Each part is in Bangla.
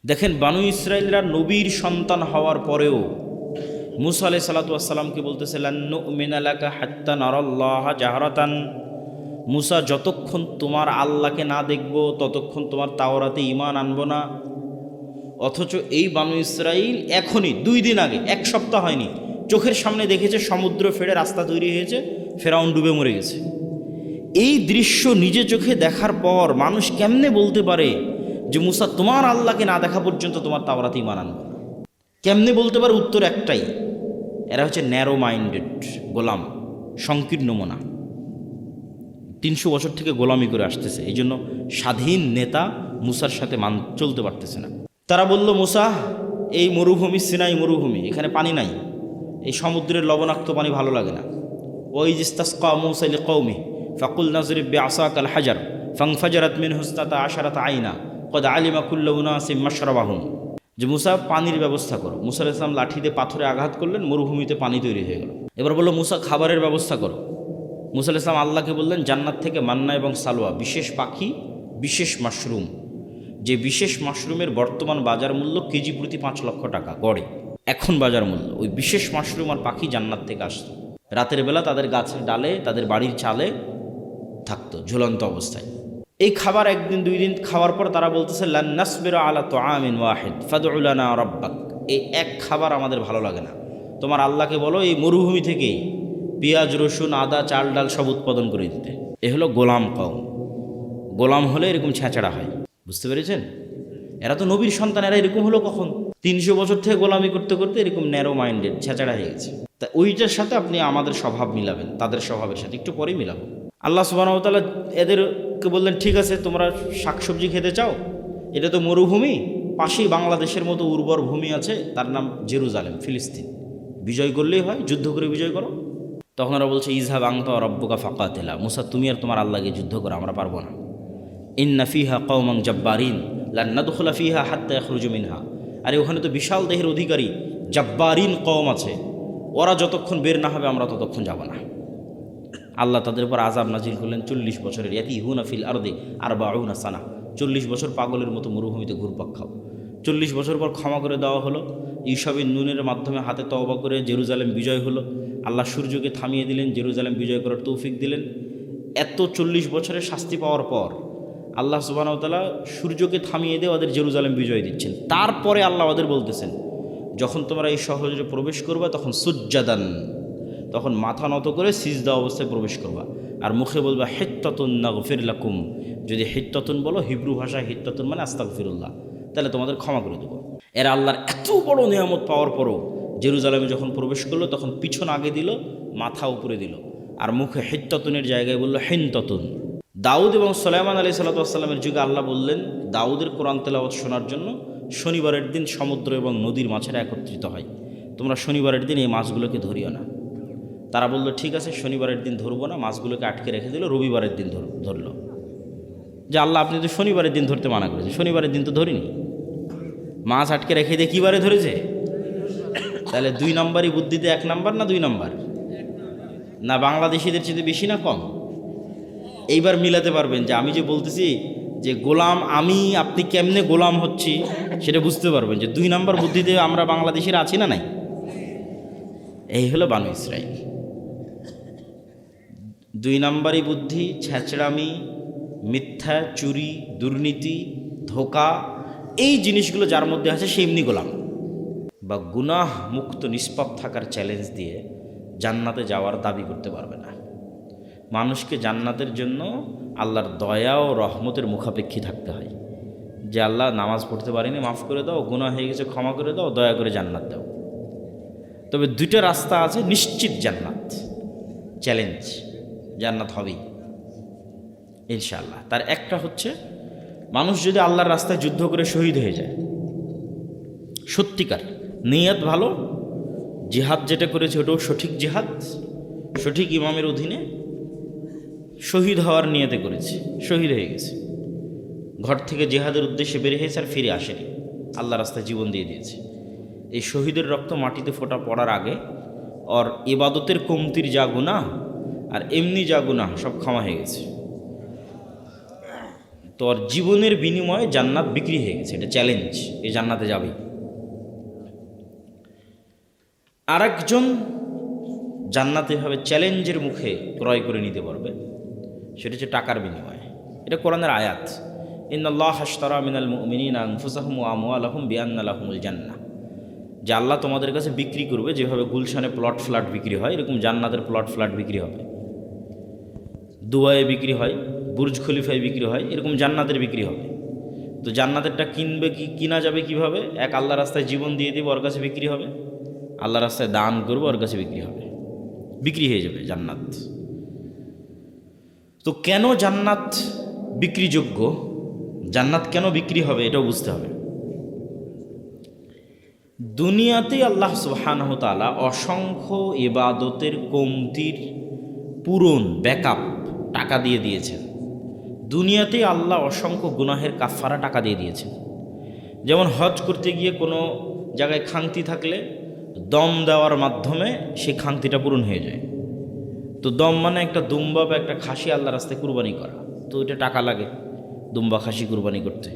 দেখেন, বানু ইসরাইলরা নবীর সন্তান হওয়ার পরেও মুসা আলাইহিস সালাতু ওয়াস সালামকে বলতেছে লান নুমিনা লাকা হাত্তা নারাল্লাহা জাহরাতান। মুসা, যতক্ষণ তোমার আল্লাহকে না দেখব ততক্ষণ তোমার তাওরাতে ঈমান আনবো না। অথচ এই বানু ইসরাইল এখনই 2 দিন আগে, 1 সপ্তাহ হয়নি, চোখের সামনে দেখেছে সমুদ্র ফেড়ে রাস্তা তৈরি হয়েছে, ফেরাউন ডুবে মরে গেছে। এই দৃশ্য নিজে চোখে দেখার পর মানুষ কেমনে বলতে পারে যে মুসা, তোমার আল্লাহকে না দেখা পর্যন্ত তোমার তাওরাতে ঈমান আনবো না? কেমনে বলতে পারে? উত্তর একটাই, এরা হচ্ছে ন্যারো মাইন্ডেড গোলাম, সংকীর্ণ মনা। 300 বছর থেকে গোলামি করে আসতেছে, এই জন্য স্বাধীন নেতা মুসার সাথে চলতে পারতেছে না। তারা বলল, মুসা, এই মরুভূমি সিনাই মরুভূমি, এখানে পানি নাই, এই সমুদ্রের লবণাক্ত পানি ভালো লাগে না। ওই ইস্তাসকা মুসা লিকওমি ফাকুল নাজরিব বিআসাকাল হাজার ফানফাজারাত মিনহু ইসনাতা আশারাতা আইনা কদ আলিমা কুল্লু উনাসিম মাশরাবাহুম। যে মুসা, পানির ব্যবস্থা করো। মুসা আলাইহিস সালাম লাঠি দিয়ে পাথরে আঘাত করলেন, মরুভূমিতে পানি তৈরি হয়ে গেল। এবার বলল, মুসা, খাবারের ব্যবস্থা করো। মুসা আলাইহিস সালাম আল্লাহকে বললেন, জান্নাত থেকে মান্না এবং সালোয়া, বিশেষ পাখি, বিশেষ মাশরুম, যে বিশেষ মাশরুমের বর্তমান বাজার মূল্য কেজি প্রতি 5 লক্ষ টাকা গড়ে, এখন বাজার মূল্য। ওই বিশেষ মাশরুম আর পাখি জান্নাত থেকে আসতো, রাতের বেলা তাদের গাছের ডালে, তাদের বাড়ির চালে থাকতো ঝুলন্ত অবস্থায়। এই খাবার 1 দিন 2 দিন খাওয়ার পর তারা বলতেছে, লান নাসবিরা আলা তুআমিন ওয়াহিদ ফাদউ লানা রাব্বাক। এই এক খাবার আমাদের ভালো লাগে না, তোমার আল্লাহকে বলো এই মরুভূমি থেকে পেঁয়াজ, রসুন, আদা, চাল, ডাল সব উৎপাদন করে দিতে। এ হলো গোলাম কওম। গোলাম হলে এরকম ছেঁচড়া হয়, বুঝতে পেরেছেন? এরা তো নবীর সন্তান, এরা এরকম হলো কখন? 300 বছর থেকে গোলামি করতে করতে এরকম ন্যারো মাইন্ডেড ছেঁচড়া হয়ে গেছে। তা ওইটার সাথে আপনি আমাদের স্বভাব মিলাবেন, তাদের স্বভাবের সাথে একটু পরেই মিলাবো। আল্লাহ সুবহানাহু ওয়া তাআলা এদেরকে বললেন, ঠিক আছে, তোমরা শাকসবজি খেতে চাও, এটা তো মরুভূমি, পাশেই বাংলাদেশের মতো উর্বর ভূমি আছে, তার নাম জেরুজালেম, ফিলিস্তিন, বিজয় করলেই হয়, যুদ্ধ করে বিজয় করো। তখন ওরা বলছে, ইযহাব আনতা ওয়া রাব্বুকা ফাকাতিলা। মুসা, তুমি আর তোমার আল্লাহকে যুদ্ধ করো, আমরা পারবো না। ইন্না ফিহা কওমান জাব্বারিন লান নাদখুলা ফিহা হাত্তা ইয়াখরুজু মিনহা। আরে ওখানে তো বিশাল দেহের অধিকারী জাব্বারিন কওম আছে, ওরা যতক্ষণ বের না হবে আমরা ততক্ষণ যাব না। আল্লাহ তাদের উপর আযাব নাজিল করলেন 40 বছরের। ইয়াতিহুনা ফিল আরদি 40 সানা, 40 বছর পাগলের মতো মরুভূমিতে ঘুরপাক খাও। 40 বছর পর ক্ষমা করে দেওয়া হলো। ঈশাবিন নুনের মাধ্যমে হাতে তওবা করে জেরুজালেম বিজয় হলো। আল্লাহ সূর্যকে থামিয়ে দিলেন, জেরুজালেম বিজয় করার তৌফিক দিলেন। এত 40 বছরের শাস্তি পাওয়ার পর আল্লাহ সুবহানাহু ওয়া তাআলা সূর্যকে থামিয়ে দিয়ে ওদের জেরুজালেম বিজয় দিচ্ছেন। তারপরে আল্লাহ ওদের বলতেছেন, যখন তোমরা এই শহরে প্রবেশ করবা তখন সুজ্জাদান, তখন মাথা নত করে সিজদা অবস্থায় প্রবেশ করবা, আর মুখে বলবা হিত্তাতুন নাগফির লাকুম। যদি হিত্তাতুন বলো, হিব্রু ভাষায় হিত্তাতুন মানে আস্তাগফিরুল্লাহ, তাহলে তোমাদের ক্ষমা করে দেবো। এরা আল্লাহর এত বড় নিয়ামত পাওয়ার পরও জেরুজালেমে যখন প্রবেশ করলো তখন পিছন আগে দিল, মাথা উপরে দিল, আর মুখে হিত্তাতুনের জায়গায় বলল হিনতাতুন। দাউদ এবং সুলাইমান আলাইহিস সালাতু ওয়াস সালামের যুগে আল্লাহ বললেন, দাউদের কোরআন তেলাওয়াত শোনার জন্য শনিবারের দিন সমুদ্র এবং নদীর মাছেরা একত্রিত হয়, তোমরা শনিবারের দিন এই মাছগুলোকে ধরিও না। তারা বলল, ঠিক আছে, শনিবারের দিন ধরবো না, মাছগুলোকে আটকে রেখে দিল, রবিবারের দিন ধরলো। যে আল্লাহ, আপনি তো শনিবারের দিন ধরতে মানা করেছেন, শনিবারের দিন তো ধরিনি, মাছ আটকে রেখে দিয়ে কী বারে ধরেছে? তাহলে 2 নম্বরই বুদ্ধিতে 1 নম্বর না 2 নম্বর? না বাংলাদেশিদের চেয়ে বেশি না কম? এইবার মিলাতে পারবেন যে আমি যে বলতেছি যে গোলাম আমি, আপনি কেমনে গোলাম হচ্ছি সেটা বুঝতে পারবেন যে 2 নম্বর বুদ্ধিতে আমরা বাংলাদেশিরা আছি না নাই। এই হলো বানু ইসরাইল। 2 নম্বরই বুদ্ধি, ছেঁচড়ামি, মিথ্যা, চুরি, দুর্নীতি, ধোঁকা, এই জিনিসগুলো যার মধ্যে আছে সে এমনি গোলাম। বা গুনাহ মুক্ত নিষ্পাপ থাকার চ্যালেঞ্জ দিয়ে জান্নাতে যাওয়ার দাবি করতে পারবে না। মানুষকে জান্নাতের জন্য আল্লাহর দয়া ও রহমতের মুখাপেক্ষী থাকতে হয়, যে আল্লাহ নামাজ পড়তে পারিনি, মাফ করে দাও, গুনাহ হয়ে গেছে ক্ষমা করে দাও, দয়া করে জান্নাত দাও। তবে 2টা রাস্তা আছে নিশ্চিত জান্নাত, চ্যালেঞ্জ, জান্নাত হবেই ইনশাআল্লাহ। তার একটা হচ্ছে মানুষ যদি আল্লাহর রাস্তায় যুদ্ধ করে শহীদ হয়ে যায়, সত্যিকার নিয়ত ভালো, জিহাদ যেটা করেছে ওটাও সঠিক জিহাদ, সঠিক ইমামের অধীনে শহীদ হওয়ার নিয়তে করেছে, শহীদ হয়ে গেছে, ঘর থেকে জিহাদের উদ্দেশ্যে বের হয়েছে আর ফিরে আসেনি, আল্লাহ রাস্তায় জীবন দিয়ে দিয়েছে। এই শহীদের রক্ত মাটিতে ফোঁটা পড়ার আগে ওর ইবাদতের কমতির যা গুনাহ আর এমনি যা গুনাহ সব ক্ষমা হয়ে গেছে। তোর জীবনের বিনিময়ে জান্নাত বিক্রি হয়ে গেছে, এটা চ্যালেঞ্জ, এই জান্নাতে যাবে। আরেকজন জান্নাতে এভাবে চ্যালেঞ্জের মুখে ক্রয় করে নিতে পারবে, সেটা হচ্ছে টাকার বিনিময়ে। এটা কোরআনের আয়াত, ইন্নাল্লাহা আশতারা মিনাল মুমিনিনা আনফুসাহুম ওয়া আমওয়ালাহুম বিআন্না লাহুমুল জান্নাহ, যে আল্লাহ তোমাদের কাছে বিক্রি করবে, যেভাবে গুলশানে প্লট ফ্ল্যাট বিক্রি হয় এরকম জান্নাতের প্লট ফ্ল্যাট বিক্রি হবে, দুবাইয়ে বিক্রি হয়, বুর্জ খলিফায় বিক্রি হয়, এরকম জান্নাতের বিক্রি হবে। তো জান্নাতেরটা কিনা যাবে কিভাবে? এক, আল্লাহ রাস্তায় জীবন দিয়ে দিব, ওর কাছে বিক্রি হবে। আল্লাহ রাস্তায় দান করবো, ওর কাছে বিক্রি হবে, বিক্রি হয়ে যাবে জান্নাত। তো কেন জান্নাত বিক্রিযোগ্য, জান্নাত কেন বিক্রি হবে এটাও বুঝতে হবে। দুনিয়াতেই আল্লাহ সুবহানাহু ওয়া তাআলা অসংখ্য ইবাদতের কমতির পূরণ, ব্যাকআপ টাকা দিয়ে দিয়েছেন। দুনিয়াতেই আল্লাহ অসংখ্য গুনাহের কাফারা টাকা দিয়ে দিয়েছেন। যেমন হজ করতে গিয়ে কোনো জায়গায় খাংতি থাকলে দম দেওয়ার মাধ্যমে সেই খাংতিটা পূরণ হয়ে যায়। তো দম মানে একটা দুম্বা বা একটা খাসি আল্লাহ রাস্তায় কুরবানি করা, তো এটা টাকা লাগে দুম্বা খাসি কুরবানি করতে।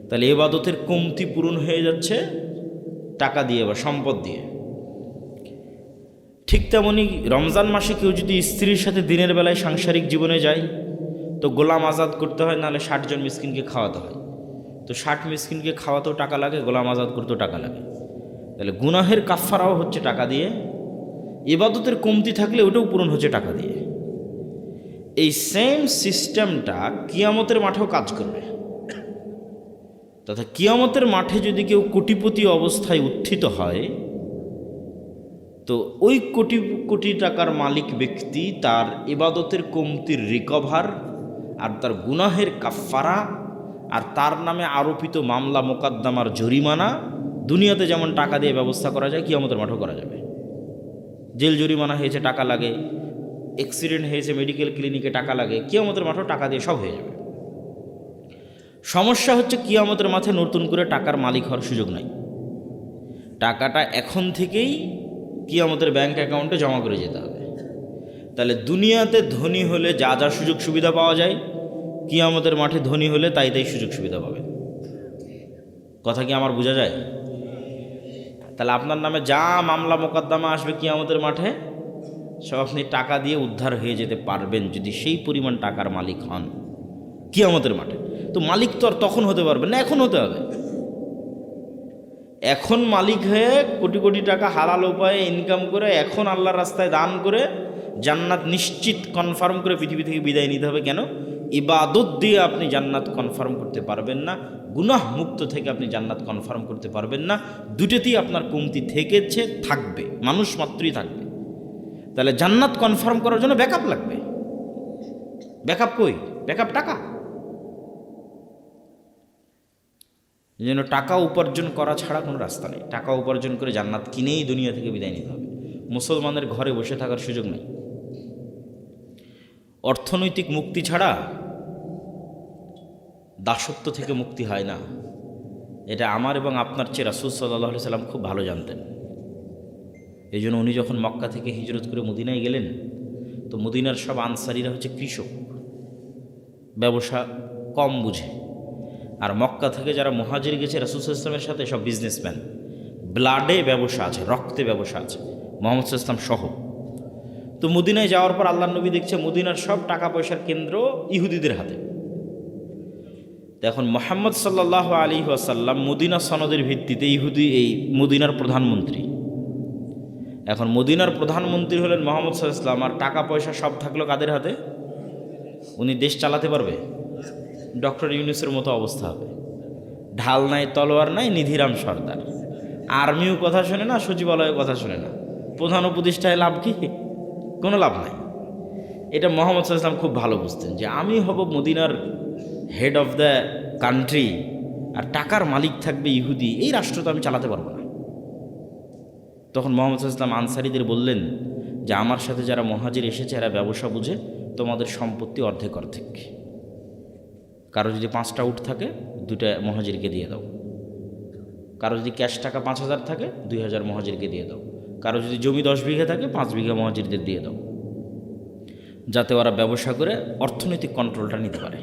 তাহলে ইবাদতের কমতি পূরণ হয়ে যাচ্ছে টাকা দিয়ে বা সম্পদ দিয়ে। ঠিক তেমনি রমজান মাসে কেউ যদি স্ত্রীর সাথে দিনের বেলায় সাংসারিক জীবনে যায়, তো গোলাম আজাদ করতে হয়, নাহলে 60 জন মিসকিনকে খাওয়াতে হয়। তো 60 মিসকিনকে খাওয়াতেও টাকা লাগে, গোলাম আজাদ করতেও টাকা লাগে। তাহলে গুনাহের কাফফারাও হচ্ছে টাকা দিয়ে, ইবাদতের কমতি থাকলে ওটাও পূরণ হচ্ছে টাকা দিয়ে। এই সেম সিস্টেমটা কিয়ামতের মাঠেও কাজ করবে। তথা কিয়ামতের মাঠে যদি কেউ কোটিপতি অবস্থায় উত্থিত হয়, তো ওই কোটি কোটি টাকার মালিক ব্যক্তি তার ইবাদতের কমতির রিকভার আর তার গুনাহের কাফফারা আর তার নামে আরোপিত মামলা মোকদ্দমার জরিমানা দুনিয়াতে যেমন টাকা দিয়ে ব্যবস্থা করা যায়, কিয়ামতের মাঠেও করা যাবে। জেল জরিমানা হয়েছে টাকা লাগে, অ্যাক্সিডেন্ট হয়েছে মেডিকেল ক্লিনিকে টাকা লাগে, কিয়ামতের মাঠেও টাকা দিয়ে সব হয়ে যাবে। সমস্যা হচ্ছে কিয়ামতের মাঠে নতুন করে টাকার মালিক হওয়ার সুযোগ নাই। টাকাটা এখন থেকেই কিয়ামতের ব্যাংক অ্যাকাউন্টে জমা করে যেতে হবে। তাহলে দুনিয়াতে ধনী হলে যা যা সুযোগ সুবিধা পাওয়া যায়, কিয়ামতের মাঠে ধনী হলে তাই তাই সুযোগ সুবিধা পাবে। কথা কি আমার বোঝা যায়? তাহলে আপনার নামে যা মামলা মোকদ্দমা আসবে কিয়ামতের মাঠে, সব আপনি টাকা দিয়ে উদ্ধার হয়ে যেতে পারবেন যদি সেই পরিমাণ টাকার মালিক হন কিয়ামতের মাঠে। তো মালিক তো আর তখন হতে পারবেন না, এখন হতে হবে। এখন মালিক হয়ে কোটি কোটি টাকা হালাল উপায়ে ইনকাম করে এখন আল্লাহর রাস্তায় দান করে জান্নাত নিশ্চিত কনফার্ম করে পৃথিবী থেকে বিদায় নিতে হবে। কেন? ইবাদত দিয়ে আপনি জান্নাত কনফার্ম করতে পারবেন না, গুনাহ মুক্ত থেকে আপনি জান্নাত কনফার্ম করতে পারবেন না। দুটোতেই আপনার কমতি থেকেছে, থাকবে, মানুষ মাত্রই থাকবে। তাহলে জান্নাত কনফার্ম করার জন্য ব্যাকআপ লাগবে। ব্যাকআপ কই? ব্যাকআপ টাকা। এই জন্য টাকা উপার্জন করা ছাড়া কোনো রাস্তা নেই। টাকা উপার্জন করে জান্নাত কিনেই দুনিয়া থেকে বিদায় নিতে হবে। মুসলমানের ঘরে বসে থাকার সুযোগ নেই। অর্থনৈতিক মুক্তি ছাড়া দাসত্ব থেকে মুক্তি হয় না। এটা আমার এবং আপনার চেয়ে রাসূল সাল্লাল্লাহু আলাইহি সাল্লাম খুব ভালো জানতেন। এই জন্য উনি যখন মক্কা থেকে হিজরত করে মদিনায় গেলেন, তো মদিনার সব আনসারীরা হচ্ছে কৃষক, ব্যবসা কম বুঝে। আর মক্কা থেকে যারা মুহাজির গেছে রাসূল সাল্লাল্লাহু আলাইহি ওয়াসাল্লামের সাথে, সব বিজনেসম্যান, ব্লাডে ব্যবসা আছে, রক্তে ব্যবসা আছে, মুহাম্মদ সাল্লাল্লাহু আলাইহি ওয়াসাল্লাম সহ। তো মদিনায় যাওয়ার পর আল্লাহর নবী দেখছে মদিনার সব টাকা পয়সার কেন্দ্র ইহুদিদের হাতে। এখন মুহাম্মদ সাল্লাল্লাহু আলাইহি ওয়াসাল্লাম মদিনা সনদের ভিত্তিতে ইহুদি, এই মদিনার প্রধানমন্ত্রী। এখন মদিনার প্রধানমন্ত্রী হলেন মুহাম্মদ সাল্লাল্লাহু আলাইহি ওয়াসাল্লাম, আর টাকা পয়সা সব থাকলো কাদের হাতে? উনি দেশ চালাতে পারবে? ডক্টর ইউনূসের মতো অবস্থা হবে। ঢাল নাই, তলোয়ার নাই, নিধিরাম সর্দার। আর্মিও কথা শোনে না, সচিবালয়ের কথা শোনে না, প্রধান উপদেষ্টায় লাভ কি? কোনো লাভ নাই। এটা মুহাম্মদ সাল্লাল্লাহু আলাইহি ওয়াসাল্লাম খুব ভালো বুঝতেন যে আমি হব মদিনার হেড অফ দ্য কান্ট্রি, আর টাকার মালিক থাকবে ইহুদি, এই রাষ্ট্র তো আমি চালাতে পারবো না। তখন মুহাম্মদ সাল্লাল্লাহু আলাইহি ওয়াসাল্লাম আনসারীদের বললেন যে আমার সাথে যারা মুহাজির এসেছে এরা ব্যবসা বুঝে, তোমাদের সম্পত্তি অর্ধেক অর্ধেক। কারো যদি 5টা উট থাকে 2টা মুহাজিরকে দিয়ে দাও। কারো যদি ক্যাশ টাকা 5,000 থাকে 2,000 মুহাজিরকে দিয়ে দাও। কারো যদি জমি 10 বিঘা থাকে 5 বিঘা মুহাজিরদের দিয়ে দাও, যাতে ওরা ব্যবসা করে অর্থনৈতিক কন্ট্রোলটা নিতে পারে।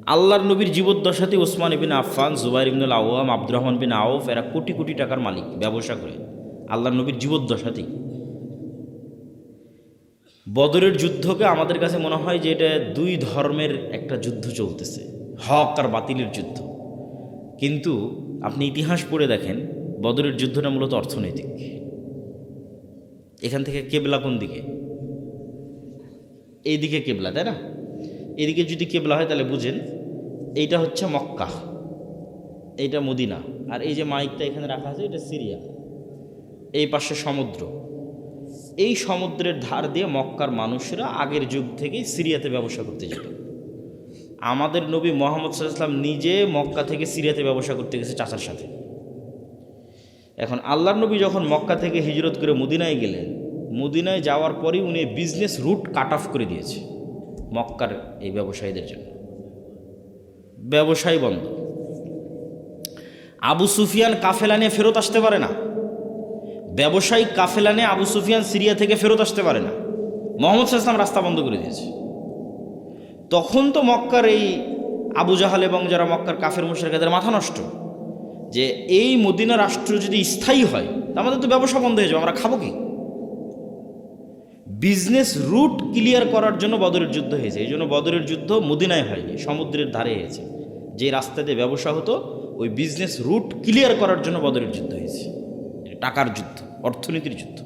আল্লাহর নবীর জীবদ্দশাতে ওসমান ইবিন আফফান, জুবাইর ইবনুল আওয়াম, আব্দুর রহমান বিন আউফ এরা কোটি কোটি টাকার মালিক ব্যবসা করে আল্লাহর নবীর জীবদ্দশাতেই। বদরের যুদ্ধকে আমাদের কাছে মনে হয় যে এটা দুই ধর্মের একটা যুদ্ধ চলতেছে, হক আর বাতিলের যুদ্ধ। কিন্তু আপনি ইতিহাস পড়ে দেখেন বদরের যুদ্ধটা মূলত অর্থনৈতিক। এখান থেকে কেবলা কোন দিকে? এইদিকে কেবলা, তাই না? এদিকে যদি কেবলা হয় তাহলে বুঝেন এইটা হচ্ছে মক্কা, এইটা মদিনা, আর এই যে মাইকটা এখানে রাখা আছে এটা সিরিয়া। এই পাশে সমুদ্র, এই সমুদ্রের ধার দিয়ে মক্কার মানুষেরা আগের যুগ থেকেই সিরিয়াতে ব্যবসা করতে যেত। আমাদের নবী মুহাম্মদ সাল্লাল্লাহু আলাইহি ওয়াসাল্লাম নিজে মক্কা থেকে সিরিয়াতে ব্যবসা করতে গেছে চাচার সাথে। এখন আল্লাহর নবী যখন মক্কা থেকে হিজরত করে মদিনায় গেলেন, মদিনায় যাওয়ার পরই উনি বিজনেস রুট কাট অফ করে দিয়েছে মক্কার এই ব্যবসায়ীদের জন্য। ব্যবসায় বন্ধ। আবু সুফিয়ান কাফেলা নিয়ে ফেরত আসতে পারে না, ব্যবসায়িক কাফেলা নিয়ে আবু সুফিয়ান সিরিয়া থেকে ফেরত আসতে পারে না। মুহাম্মদ সাল্লাল্লাহু আলাইহি ওয়াসাল্লাম রাস্তা বন্ধ করে দিয়েছে। তখন তো মক্কার এই আবু জাহাল এবং যারা মক্কার কাফের মুশরিক এদের মাথা নষ্ট যে এই মদিনা রাষ্ট্র যদি স্থায়ী হয় তা আমাদের তো ব্যবসা বন্ধ হয়ে যাবে, আমরা খাবো কি? বিজনেস রুট ক্লিয়ার করার জন্য বদরের যুদ্ধ হয়েছে। এই জন্য বদরের যুদ্ধ মদিনায় হয়নি, সমুদ্রের ধারে হয়েছে। যে রাস্তাতে ব্যবসা হতো ওই বিজনেস রুট ক্লিয়ার করার জন্য বদরের যুদ্ধ হয়েছে। টাকার যুদ্ধ, অর্থনীতির যুদ্ধ।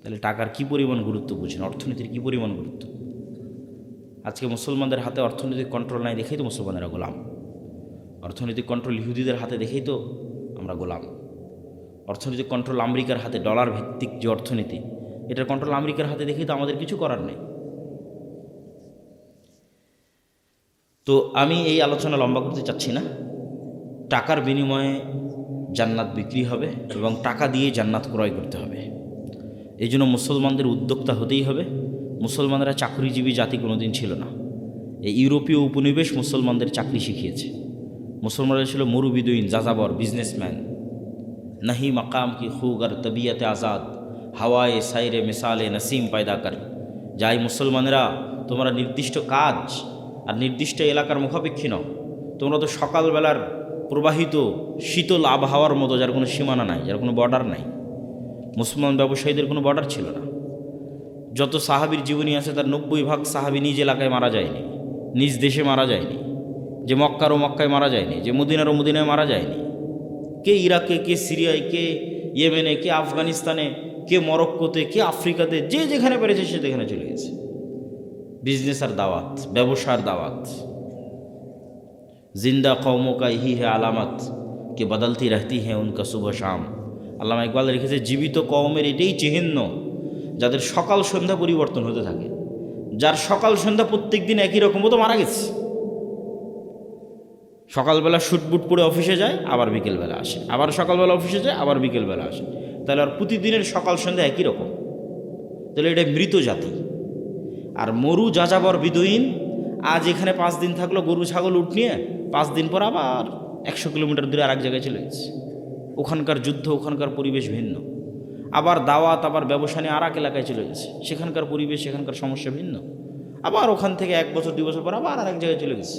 তাহলে টাকার কি পরিমাণ গুরুত্ব বুঝেন, অর্থনীতির কি পরিমাণ গুরুত্ব। আজকে মুসলমানদের হাতে অর্থনৈতিক কন্ট্রোল নাই দেখেই তো মুসলমানেরা গোলাম। অর্থনৈতিক কন্ট্রোল ইহুদিদের হাতে দেখেই তো আমরা গোলাম। অর্থনৈতিক কন্ট্রোল আমেরিকার হাতে, ডলার ভিত্তিক যে অর্থনীতি, এটার কন্ট্রোল আমেরিকার হাতে দেখেই তো আমাদের কিছু করার নেই। তো আমি এই আলোচনা লম্বা করতে চাচ্ছি না। টাকার বিনিময়ে জান্নাত বিক্রি হবে এবং টাকা দিয়ে জান্নাত ক্রয় করতে হবে। এই জন্য মুসলমানদের উদ্যোক্তা হতেই হবে। মুসলমানরা চাকরিজীবী জাতি কোনোদিন ছিল না। এই ইউরোপীয় উপনিবেশ মুসলমানদের চাকরি শিখিয়েছে। মুসলমানরা ছিল মরুবিদুইন, যাযাবর, বিজনেসম্যান। নাহি মাকাম কি খুগার তবিয়তে আজাদ, হাওয়ায়ে সাইরে মিসালে নসিম পায়দা কর। যাই মুসলমানেরা, তোমরা নির্দিষ্ট কাজ আর নির্দিষ্ট এলাকার মুখাপেক্ষী নও। তোমরা তো সকালবেলার প্রবাহিত শীতল আবহাওয়ার মতো, যার কোনো সীমানা নাই, যার কোনো বর্ডার নাই। মুসলমান ব্যবসায়ীদের কোনো বর্ডার ছিল না। যত সাহাবীর জীবনী আছে তার 90% সাহাবী নিজ এলাকায় মারা যায়নি, নিজ দেশে মারা যায়নি। যে মক্কারও মক্কায় মারা যায়নি, যে মদিনারও মদিনায় মারা যায়নি। কে ইরাকে, কে সিরিয়ায়, কে ইয়েমেনে, কে আফগানিস্তানে, কে মরক্কোতে, কে আফ্রিকাতে, যে যেখানে পেরেছে সে যেখানে চলে গেছে। বিজনেস আর দাওয়াত, ব্যবসার দাওয়াত। জিন্দা কওমোं का यही है আলামত কে বদলতি রহতি হ্যাঁ উনকা সুবহ শাম। আল্লামা ইকবাল লিখেছে, জীবিত কওমের এটাই চিহ্ন যাদের সকাল সন্ধ্যা পরিবর্তন হতে থাকে। যার সকাল সন্ধ্যা প্রত্যেক দিন একই রকম, ও তো মারা গেছে। সকালবেলা শুটবুট পরে অফিসে যায়, আবার বিকেলবেলা আসে, আবার সকালবেলা অফিসে যায়, আবার বিকেলবেলা আসে। তাহলে আর প্রতিদিনের সকাল সন্ধ্যা একই রকম। তাহলে এটা মৃত জাতি। আর মরু যাযাবর বিদুইন, আজ এখানে 5 দিন থাকলো গরু ছাগল উঠ নিয়ে, 5 দিন পর আবার 100 কিলোমিটার দূরে আরেক জায়গায় চলে গেছে। ওখানকার যুদ্ধ, ওখানকার পরিবেশ ভিন্ন। আবার দাওয়াত, আবার ব্যবসা নিয়ে আর এক এলাকায় চলে গেছে, সেখানকার পরিবেশ, সেখানকার সমস্যা ভিন্ন। আবার ওখান থেকে 1 বছর 2 বছর পর আবার আরেক জায়গায় চলে গেছে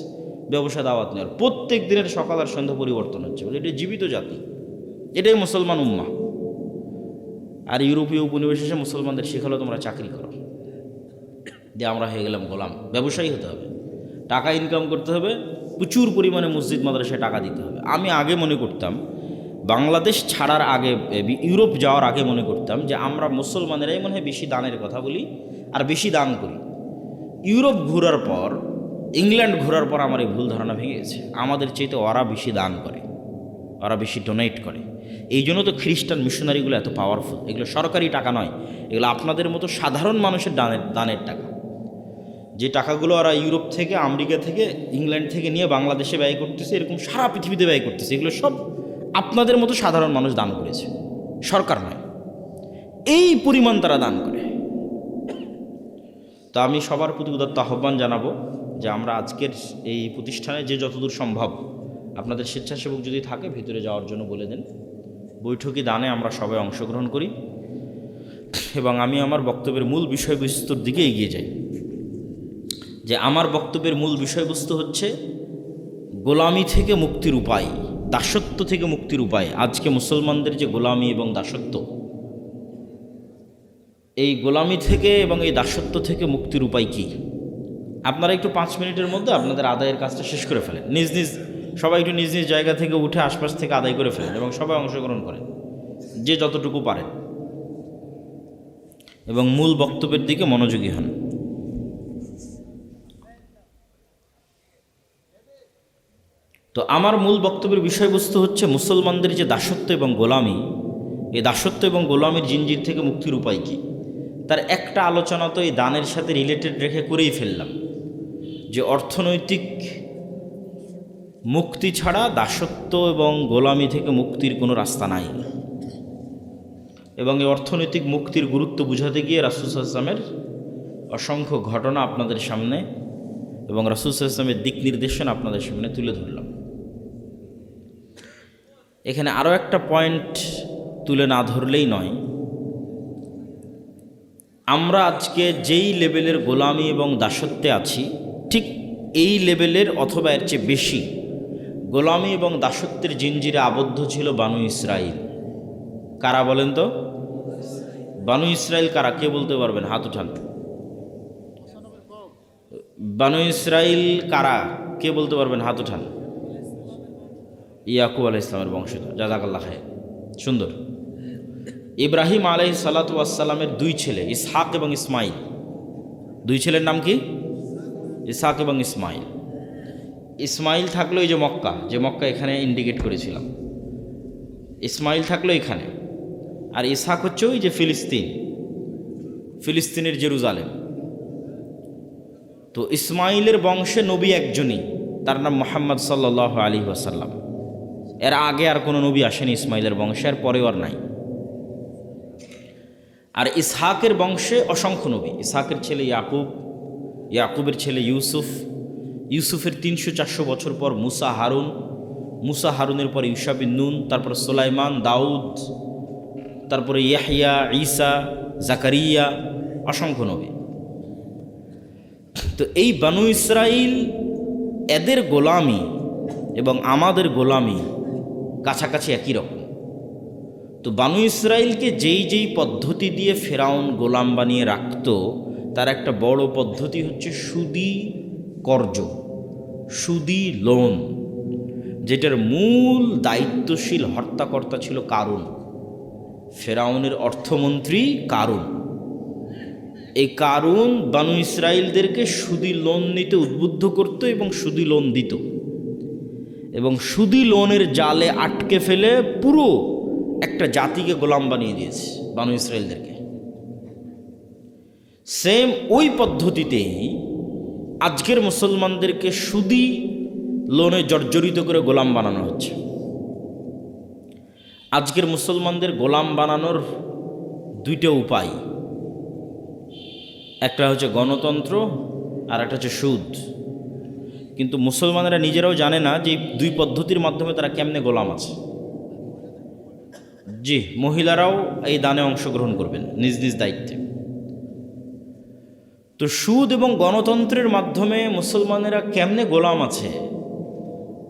ব্যবসা দাওয়াত নেওয়ার। প্রত্যেক দিনের সকাল আর সন্ধ্যা পরিবর্তন হচ্ছে বলে এটা জীবিত জাতি। এটাই মুসলমান উম্মাহ। আর ইউরোপীয় উপনিবেশে মুসলমানদের শেখালো তোমরা চাকরি করো, দিয়ে আমরা হয়ে গেলাম গোলাম। ব্যবসায়ী হতে হবে, টাকা ইনকাম করতে হবে, প্রচুর পরিমাণে মসজিদ মাদ্রাসায় টাকা দিতে হবে। আমি আগে মনে করতাম, বাংলাদেশ ছাড়ার আগে, ইউরোপ যাওয়ার আগে মনে করতাম যে আমরা মুসলমানেরাই মনে হয় বেশি দানের কথা বলি আর বেশি দান করি। ইউরোপ ঘোরার পর, ইংল্যান্ড ঘোরার পর আমার এই ভুল ধারণা ভেঙে গেছে। আমাদের চাইতে ওরা বেশি দান করে, ওরা বেশি ডোনেট করে। এই জন্য তো খ্রিস্টান মিশনারিগুলো এত পাওয়ারফুল। এগুলো সরকারি টাকা নয়, এগুলো আপনাদের মতো সাধারণ মানুষের দানের টাকা। যে টাকাগুলো ওরা ইউরোপ থেকে, আমেরিকা থেকে, ইংল্যান্ড থেকে নিয়ে বাংলাদেশে ব্যয় করতেছে, এরকম সারা পৃথিবীতে ব্যয় করতেছে। এগুলো সব আপনাদের মতো সাধারণ মানুষ দান করেছে, সরকার নয়। এই পরিমাণ তারা দান করে। তো আমি সবার প্রতি উদাত্ত আহ্বান জানাবো যে আমরা আজকের এই প্রতিষ্ঠানে যে যতদূর সম্ভব আপনাদের স্বেচ্ছাসেবক যদি থাকে ভিতরে যাওয়ার জন্য বলে দেন। বৈঠকি দানে আমরা সবাই অংশগ্রহণ করি এবং আমি আমার বক্তব্যের মূল বিষয়বস্তুর দিকে এগিয়ে যাই। যে আমার বক্তব্যের মূল বিষয়বস্তু হচ্ছে গোলামি থেকে মুক্তির উপায়, দাসত্ব থেকে মুক্তির উপায়। আজকে মুসলমানদের যে গোলামি এবং দাসত্ব, এই গোলামি থেকে এবং এই দাসত্ব থেকে মুক্তির উপায় কি? আপনারা একটু 5 মিনিটের মধ্যে আপনাদের আদায়ের কাজটা শেষ করে ফেলেন। সবাই একটু নিজ নিজ জায়গা থেকে উঠে আশপাশ থেকে আদায় করে ফেলেন এবং সবাই অংশগ্রহণ করেন যে যতটুকু পারেন, এবং মূল বক্তব্যের দিকে মনোযোগী হন। তো আমার মূল বক্তব্যের বিষয়বস্তু হচ্ছে মুসলমানদের যে দাসত্ব এবং গোলামি, এই দাসত্ব এবং গোলামির জিনজির থেকে মুক্তির উপায় কি। তার একটা আলোচনা তো এই দানের সাথে রিলেটেড রেখে করেই ফেললাম, যে অর্থনৈতিক মুক্তি ছাড়া দাসত্ব এবং গোলামি থেকে মুক্তির কোনো রাস্তা নাই, এবং এই অর্থনৈতিক মুক্তির গুরুত্ব বুঝাতে গিয়ে রাসূল সাল্লাল্লাহু আলাইহি ওয়াসাল্লামের অসংখ্য ঘটনা আপনাদের সামনে এবং রাসূল সাল্লাল্লাহু আলাইহি ওয়াসাল্লামের দিক নির্দেশনা আপনাদের সামনে তুলে ধরলাম। এখানে আরও একটা পয়েন্ট তুলে না ধরলেই নয়। আমরা আজকে যেই লেভেলের গোলামি এবং দাসত্বে আছি, ঠিক এই লেভেলের অথবা এর চেয়ে বেশি গোলামি এবং দাসত্বের জিনজিরে আবদ্ধ ছিল বানু ইসরাইল। কারা বলেন তো? বানু ইসরাইল কারা? কে বলতে পারবেন? হাত উঠান। বানু ইসরাইল কারা? কে বলতে পারবেন? হাত উঠান। ইয়াকুব আলাইহিস সালামের বংশধর। জাযাকাল্লাহ খায়র, সুন্দর। ইব্রাহিম আলাইহিস সালাতু ওয়াস সালামের 2 ছেলে, ইসহাক এবং ইসমাইল। 2 ছেলের নাম কি? ইসহাক এবং ইসমাইল। ইসমাইল থাকলো এই যে মক্কা এখানে ইন্ডিকেট করেছিলাম, ইসমাইল থাকলো এখানে। আর ইসহাক হচ্ছে ওই যে ফিলিস্তিনের জেরুজালেম। তো ইসমাইলের বংশে নবী একজনই, তার নাম মুহাম্মদ সাল্লাল্লাহু আলাইহি ওয়াসাল্লাম। এর আগে আর কোনো নবী আসেনি ইসমাইলের বংশে, আর পরেও আর নাই। আর ইসহাকের বংশে অসংখ্য নবী। ইসহাকের ছেলে ইয়াকুব, ইয়াকুবের ছেলে ইউসুফের 300-400 বছর পর মুসা হারুনের পর ইউশা বিন নুন, তারপর সুলাইমান, দাউদ, তারপরে ইয়াহইয়া, ঈসা, জাকারিয়া, অসংখ্য নবী। তো এই বানু ইসরাইল, এদের গোলামি এবং আমাদের গোলামি কাছাকাছি একই রকম। তো বানু ইসরাইলকে যেই পদ্ধতি দিয়ে ফেরাউন গোলাম বানিয়ে রাখত, তার একটা বড় পদ্ধতি হচ্ছে সুদি কর্জ, সুদি লোন, যেটার মূল দায়িত্বশীল হর্তাকর্তা ছিল কারুন, ফেরাউনের অর্থমন্ত্রী কারুন। এই কারুন বানু ইসরাইলদেরকে সুদি লোন নিতে উদ্বুদ্ধ করত এবং সুদি লোন দিত, এবং সুদি লোনের জালে আটকে ফেলে পুরো একটা জাতিকে গোলাম বানিয়ে দিয়েছে বানু ইসরাইলদেরকে। সেম ওই পদ্ধতিতেই আজকের মুসলমানদেরকে সুদি লোনে জর্জরিত করে গোলাম বানানো হচ্ছে। আজকের মুসলমানদের গোলাম বানানোর 2টা উপায়, একটা হচ্ছে গণতন্ত্র আর একটা হচ্ছে সুদ। কিন্তু মুসলমানেরা নিজেরাও জানে না যে 2 পদ্ধতির মাধ্যমে তারা কেমনে গোলাম আছে। জি, মহিলারাও এই দানে অংশগ্রহণ করবেন নিজ নিজ দায়িত্বে। তো সুদ এবং গণতন্ত্রের মাধ্যমে মুসলমানেরা কেমনে গোলাম আছে,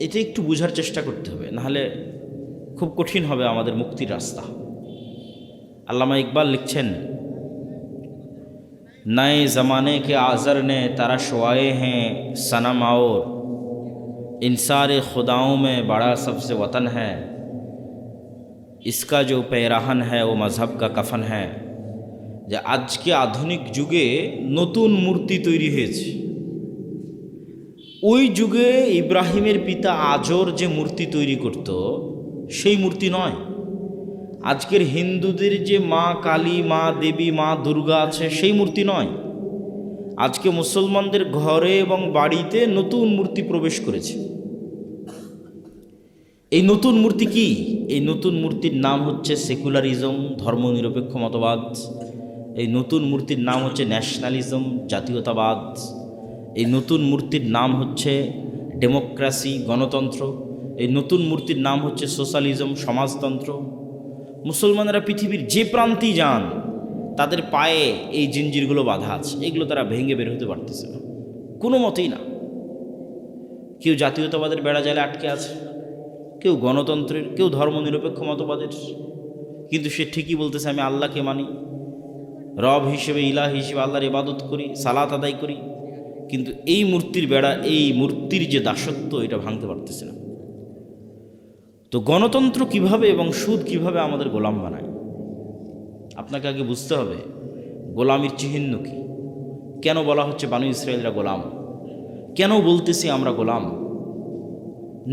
এটা একটু বোঝার চেষ্টা করতে হবে, নাহলে খুব কঠিন হবে আমাদের মুক্তির রাস্তা। আল্লামা ইকবাল লিখছেন, नए ज़माने के आज़र ने तरशवाए हैं सनम और इंसारे खुदाओं में बड़ा सबसे वतन है, इसका जो पैराहन है वो मज़हब का कफन है। যে আজকে আধুনিক যুগে নতুন মূর্তি তৈরি হয়েছে, ওই যুগে ইব্রাহিমের পিতা আজর যে মূর্তি তৈরি করত সেই মূর্তি নয়। আজকের হিন্দুদের যে মা কালী, মা দেবী, মা দুর্গা আছে সেই মূর্তি নয়। আজকে মুসলমানদের ঘরে এবং বাড়িতে নতুন মূর্তি প্রবেশ করেছে। এই নতুন মূর্তি কি? এই নতুন মূর্তির নাম হচ্ছে সেকুলারিজম, ধর্মনিরপেক্ষ মতবাদ। এই নতুন মূর্তির নাম হচ্ছে ন্যাশনালিজম, জাতীয়তাবাদ। এই নতুন মূর্তির নাম হচ্ছে ডেমোক্রেসি, গণতন্ত্র। এই নতুন মূর্তির নাম হচ্ছে সোশ্যালিজম, সমাজতন্ত্র। মুসলমানেরা পৃথিবীর যে প্রান্তেই যান, তাদের পায়ে এই জিঞ্জিরগুলো বাঁধা আছে, এগুলো তারা ভেঙে বের হতে পারতেছে না। কোনো মতেই না। কেউ জাতীয়তাবাদের বেড়া জালে আটকে আছে, কেউ গণতন্ত্রের, কেউ ধর্মনিরপেক্ষ মতবাদের, কিন্তু সে ঠিকই বলতেছে আমি আল্লাহকে মানি, রব হিসেবে, ইলাহ হিসেবে আল্লাহর ইবাদত করি, সালাত আদায় করি, কিন্তু এই মূর্তির বেড়া, এই মূর্তির যে দাসত্ব, এটা ভাঙতে পারতেছে না। তো গণতন্ত্র কিভাবে এবং সুদ কিভাবে আমাদের গোলাম বানায়, আপনাকে আগে বুঝতে হবে গোলামির চিহ্ন কি। কেন বলা হচ্ছে বানু ইসরায়েলরা গোলাম, কেন বলতেছি আমরা গোলাম,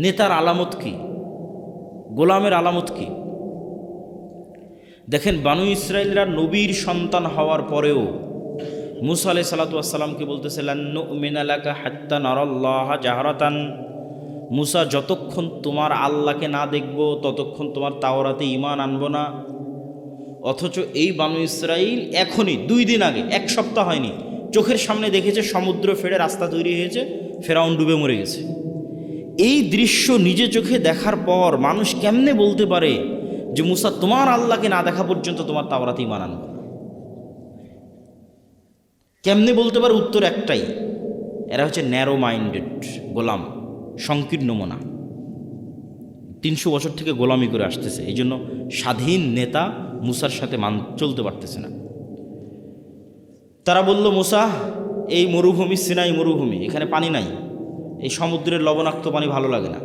নেতার আলামত কি, গোলামের আলামত কি। দেখেন, বানু ইসরায়েলরা নবীর সন্তান হওয়ার পরেও মুসা আলাইহিস সালাতু ওয়াস সালামকে বলতেছে লান নুমিনা লাকা হাত্তা নারাল্লাহা জাহরাতান, মুসা যতক্ষণ তোমার আল্লাহকে না দেখব ততক্ষণ তোমার তাওরাতে ঈমান আনবো না। অথচ এই বানু ইসরাইল এখনই 2 দিন আগে, 1 সপ্তাহ হয়নি, চোখের সামনে দেখেছে সমুদ্র ফেড়ে রাস্তা তৈরি হয়েছে, ফেরাউন ডুবে মরে গেছে। এই দৃশ্য নিজে চোখে দেখার পর মানুষ কেমনে বলতে পারে যে মুসা তোমার আল্লাহকে না দেখা পর্যন্ত তোমার তাওরাতে ঈমান আনবো না? কেমনে বলতে পারে? উত্তর একটাই, এরা হচ্ছে ন্যারো মাইন্ডেড গোলাম, সংকীর্ণ মনা। 300 বছর থেকে গোলামি করে আসতেছে, এই জন্য স্বাধীন নেতা মুসার সাথে চলতে পারতেছে না। তারা বলল, মুসা এই মরুভূমি সিনাই মরুভূমি, এখানে পানি নাই, এই সমুদ্রের লবণাক্ত পানি ভালো লাগে না।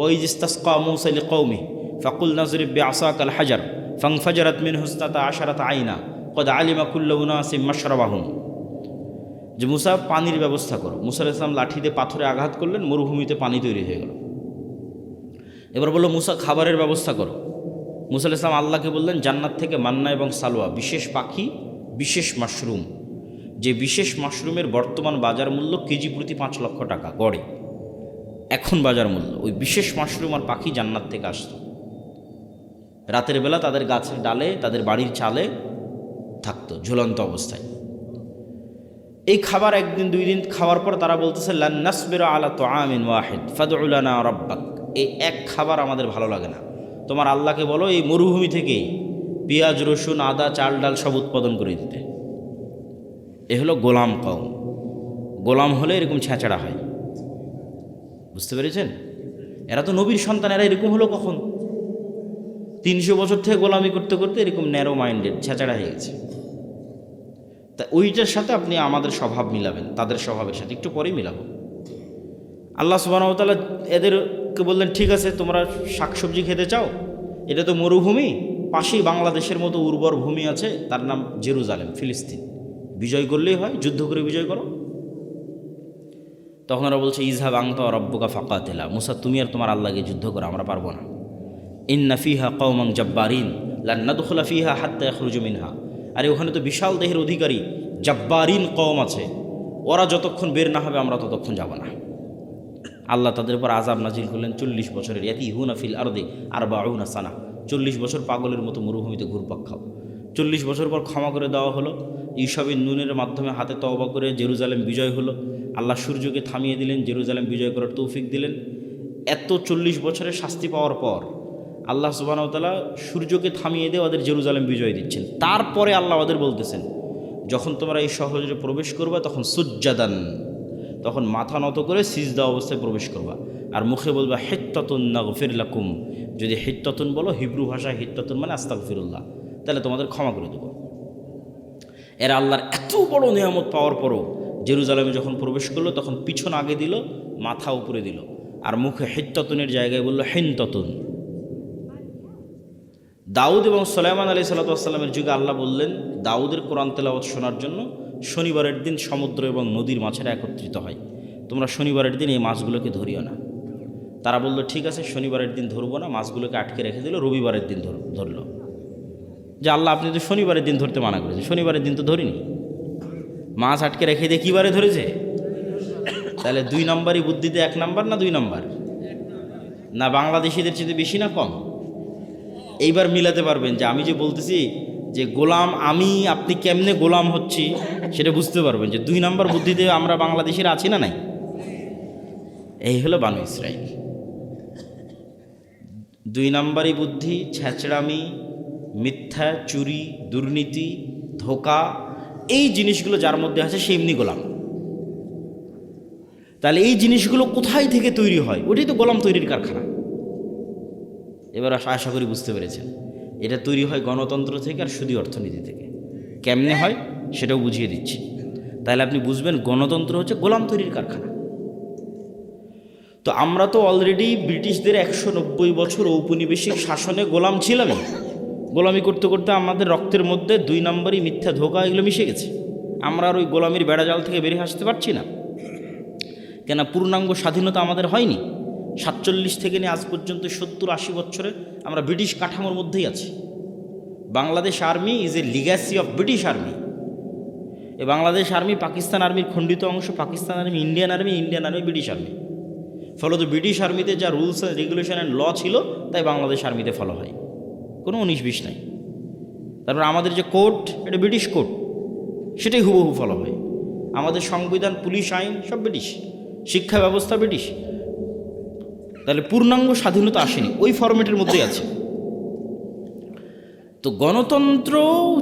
ওই ইস্তাসকা মুসা লিকওমি ফাকুল নাজরিব বিআসাকাল হাজার ফানফাজারাত মিনহু ইসনাতা আশারাতা আইনা ক্বাদ আলিমা কুল্লু উনাসিম মাশরাবাহুম, যে মুসা পানির ব্যবস্থা করো। মুসা আলাইহিস সালাম লাঠি দিয়ে পাথরে আঘাত করলেন, মরুভূমিতে পানি তৈরি হয়ে গেল। এবার বলল মুসা খাবারের ব্যবস্থা করো। মুসা আলাইহিস সালাম আল্লাহকে বললেন জান্নাত থেকে মান্না এবং সালোয়া, বিশেষ পাখি, বিশেষ মাশরুম, যে বিশেষ মাশরুমের বর্তমান বাজার মূল্য কেজি প্রতি 5 লক্ষ টাকা গড়ে, এখন বাজার মূল্য। ওই বিশেষ মাশরুম আর পাখি জান্নাত থেকে আসতো, রাতের বেলা তাদের গাছের ডালে, তাদের বাড়ির চালে থাকতো ঝুলন্ত অবস্থায়। এই খাবার 1 দিন 2 দিন খাওয়ার পর তারা বলতেছে লান নাসবিরু আলা তুআমিন ওয়াহিদ ফাদউ লানা রাব্বাক, এই এক খাবার আমাদের ভালো লাগে না, তোমার আল্লাহকে বলো এই মরুভূমি থেকেই পেঁয়াজ, রসুন, আদা, চাল ডাল সব উৎপাদন করে দিতে। এ হলো গোলাম কওম। গোলাম হলে এরকম ছেঁচড়া হয়, বুঝতে পেরেছেন? এরা তো নবীর সন্তান, এরা এরকম হলো কখন? 300 বছর থেকে গোলামি করতে করতে এরকম ন্যারো মাইন্ডেড ছেঁচড়া হয়ে গেছে। তা ওইটার সাথে আপনি আমাদের স্বভাব মিলাবেন, তাদের স্বভাবের সাথে একটু পরেই মিলাবো। আল্লাহ সুবহানাহু ওয়া তাআলা এদেরকে বললেন ঠিক আছে, তোমরা শাকসবজি খেতে চাও, এটা তো মরুভূমি, পাশেই বাংলাদেশের মতো উর্বর ভূমি আছে, তার নাম জেরুজালেম, ফিলিস্তিন, বিজয় করলেই হয়, যুদ্ধ করে বিজয় করো। তখন ওরা বলছে ইযহাব আনতা ওয়া রাব্বুকা ফাকাতিলা, মুসা তুমি আর তোমার আল্লাহকে যুদ্ধ করো, আমরা পারবো না। ইন্না ফিহা কওমান জাব্বারিন লান নাদখুলা ফিহা হাত্তা ইয়াখরুজু মিনহা, আরে ওখানে তো বিশাল দেহের অধিকারী জাব্বারিন কওম আছে, ওরা যতক্ষণ বের না হবে আমরা ততক্ষণ যাব না। আল্লাহ তাদের উপর আযাব নাজিল করলেন 40 বছরের, ইয়াতিহুনা ফিল আরদি 40 সানা, 40 বছর পাগলের মতো মরুভূমিতে ঘুরপাক খাও। 40 বছর পর ক্ষমা করে দেওয়া হলো, ঈশাবিন নুনের মাধ্যমে হাতে তওবা করে জেরুজালেম বিজয় হলো। আল্লাহ সূর্যকে থামিয়ে দিলেন, জেরুজালেম বিজয় করার তৌফিক দিলেন। এত 40 বছরের শাস্তি পাওয়ার পর আল্লাহ সুবহানাহু ওয়া তাআলা সূর্যকে থামিয়ে দিয়ে ওদের জেরুজালেম বিজয় দিচ্ছেন। তারপরে আল্লাহ ওদের বলতেছেন যখন তোমরা এই শহরে প্রবেশ করবা তখন সুজ্জাদান, তখন মাথা নত করে সিজদা অবস্থায় প্রবেশ করবা, আর মুখে বলবা হিত্তাতুন নাগফির লাকুম। যদি হিত্তাতুন বলো, হিব্রু ভাষায় হিত্তাতুন মানে আস্তাগফিরুল্লাহ, তাহলে তোমাদের ক্ষমা করে দেব। এরা আল্লাহর এত বড় নিয়ামত পাওয়ার পরও জেরুজালেমে যখন প্রবেশ করলো তখন পিছন আগে দিল, মাথা উপরে দিল, আর মুখে হিত্তাতুনের জায়গায় বলল হিনতাতুন। দাউদ এবং সুলাইমান আলাইহিস সালাতু ওয়াস সালামের যুগে আল্লাহ বললেন দাউদের কোরআন তেলাওয়াত শোনার জন্য শনিবারের দিন সমুদ্র এবং নদীর মাছেরা একত্রিত হয়, তোমরা শনিবারের দিন এই মাছগুলোকে ধরিও না। তারা বলল ঠিক আছে, শনিবারের দিন ধরবো না, মাছগুলোকে আটকে রেখে দিল, রবিবারের দিন ধরলো। যে আল্লাহ আপনি তো শনিবারের দিন ধরতে মানা করেছেন, শনিবারের দিন তো ধরিনি, মাছ আটকে রেখে দিয়ে কী বারে ধরেছে? তাহলে 2 নম্বরই বুদ্ধিতে 1 নম্বর না 2 নম্বর? না বাংলাদেশিদের চেয়ে বেশি না কম? এইবার মিলাতে পারবেন যে আমি যে বলতেছি যে গোলাম আমি, আপনি কেমনে গোলাম হচ্ছি সেটা বুঝতে পারবেন যে 2 নম্বর বুদ্ধিতে আমরা বাংলাদেশিরা আছি না নাই। এই হলো বানু ইসরাইল। 2 নম্বরই বুদ্ধি, ছেঁচড়ামি, মিথ্যা, চুরি, দুর্নীতি, ধোঁকা, এই জিনিসগুলো যার মধ্যে আছে সে এমনি গোলাম। তাহলে এই জিনিসগুলো কোথায় থেকে তৈরি হয়? ওটাই তো গোলাম তৈরির কারখানা। এবার আশা করি বুঝতে পেরেছেন, এটা তৈরি হয় গণতন্ত্র থেকে আর সুদী অর্থনীতি থেকে। কেমনে হয় সেটাও বুঝিয়ে দিচ্ছি, তাহলে আপনি বুঝবেন গণতন্ত্র হচ্ছে গোলাম তৈরির কারখানা। তো আমরা তো অলরেডি ব্রিটিশদের 190 বছর ঔপনিবেশিক শাসনে গোলাম ছিলামই। গোলামি করতে করতে আমাদের রক্তের মধ্যে 2 নম্বরই মিথ্যা, ধোঁকা এগুলো মিশে গেছে। আমরা আর ওই গোলামির বেড়াজাল থেকে বেরিয়ে আসতে পারছি না। কেন? পূর্ণাঙ্গ স্বাধীনতা আমাদের হয়নি। 47 থেকে নিয়ে আজ পর্যন্ত 70-80 বছরে আমরা ব্রিটিশ কাঠামোর মধ্যেই আছি। Bangladesh army is a legacy of British army. এই বাংলাদেশ আর্মি পাকিস্তান আর্মির খণ্ডিত অংশ, Pakistan army Indian army, Indian army British army. ফলত ব্রিটিশ আর্মিতে যা rules and regulation and law ছিল তাই বাংলাদেশ আর্মিতে ফলো হয়, কোনো 19-20 নাই। তারপর আমাদের যে কোর্ট, এটা ব্রিটিশ কোর্ট, সেটাই হুবহু ফলো হয়। আমাদের সংবিধান, পুলিশ আইন সব ব্রিটিশ, শিক্ষা ব্যবস্থা ব্রিটিশ। তাহলে পূর্ণাঙ্গ স্বাধীনতা আসেনি, ওই ফরম্যাটের মধ্যেই আছে। তো গণতন্ত্র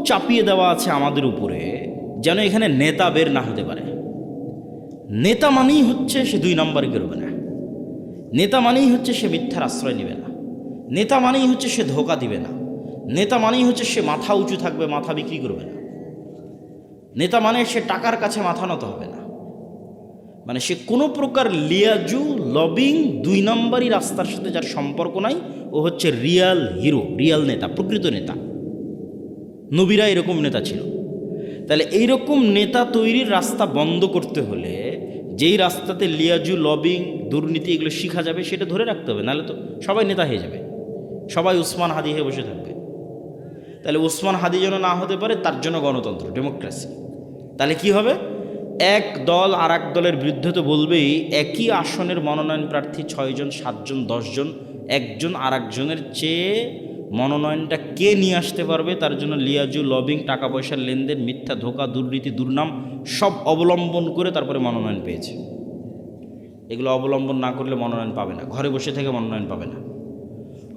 চাপিয়ে দেওয়া আছে আমাদের উপরে, যেন এখানে নেতা বের না হতে পারে। নেতা মানেই হচ্ছে সে 2 নম্বরই করবে না, নেতা মানেই হচ্ছে সে মিথ্যার আশ্রয় নেবে না, নেতা মানেই হচ্ছে সে ধোঁকা দিবে না, নেতা মানেই হচ্ছে সে মাথা উঁচু থাকবে, মাথা বিক্রি করবে না, নেতা মানে সে টাকার কাছে মাথা নত হবে না। মানে সে কোনো প্রকার লিয়াজু, লবিং, 2 নম্বরই রাস্তার সাথে যার সম্পর্ক নাই, ও হচ্ছে রিয়াল হিরো, রিয়াল নেতা, প্রকৃত নেতা। নবীরা এরকম নেতা ছিল। তাহলে এইরকম নেতা তৈরির রাস্তা বন্ধ করতে হলে যেই রাস্তাতে লিয়াজু, লবিং, দুর্নীতি এগুলো শিখা যাবে সেটা ধরে রাখতে হবে, নাহলে তো সবাই নেতা হয়ে যাবে, সবাই উসমান হাদি হয়ে বসে থাকবে। তাহলে উসমান হাদি যেন না হতে পারে, তার জন্য গণতন্ত্র, ডেমোক্রেসি। তাহলে কি হবে? এক দল আর এক দলের বিরুদ্ধে তো বলবেই, একই আসনের মনোনয়ন প্রার্থী 6 জন, 7 জন, 10 জন, একজন আর একজনের চেয়ে মনোনয়নটা কে নিয়ে আসতে পারবে তার জন্য লিয়াজু, লবিং, টাকা পয়সার লেনদেন, মিথ্যা, ধোঁকা, দুর্নীতি, দুর্নাম সব অবলম্বন করে তারপরে মনোনয়ন পেয়েছে। এগুলো অবলম্বন না করলে মনোনয়ন পাবে না, ঘরে বসে থেকে মনোনয়ন পাবে না।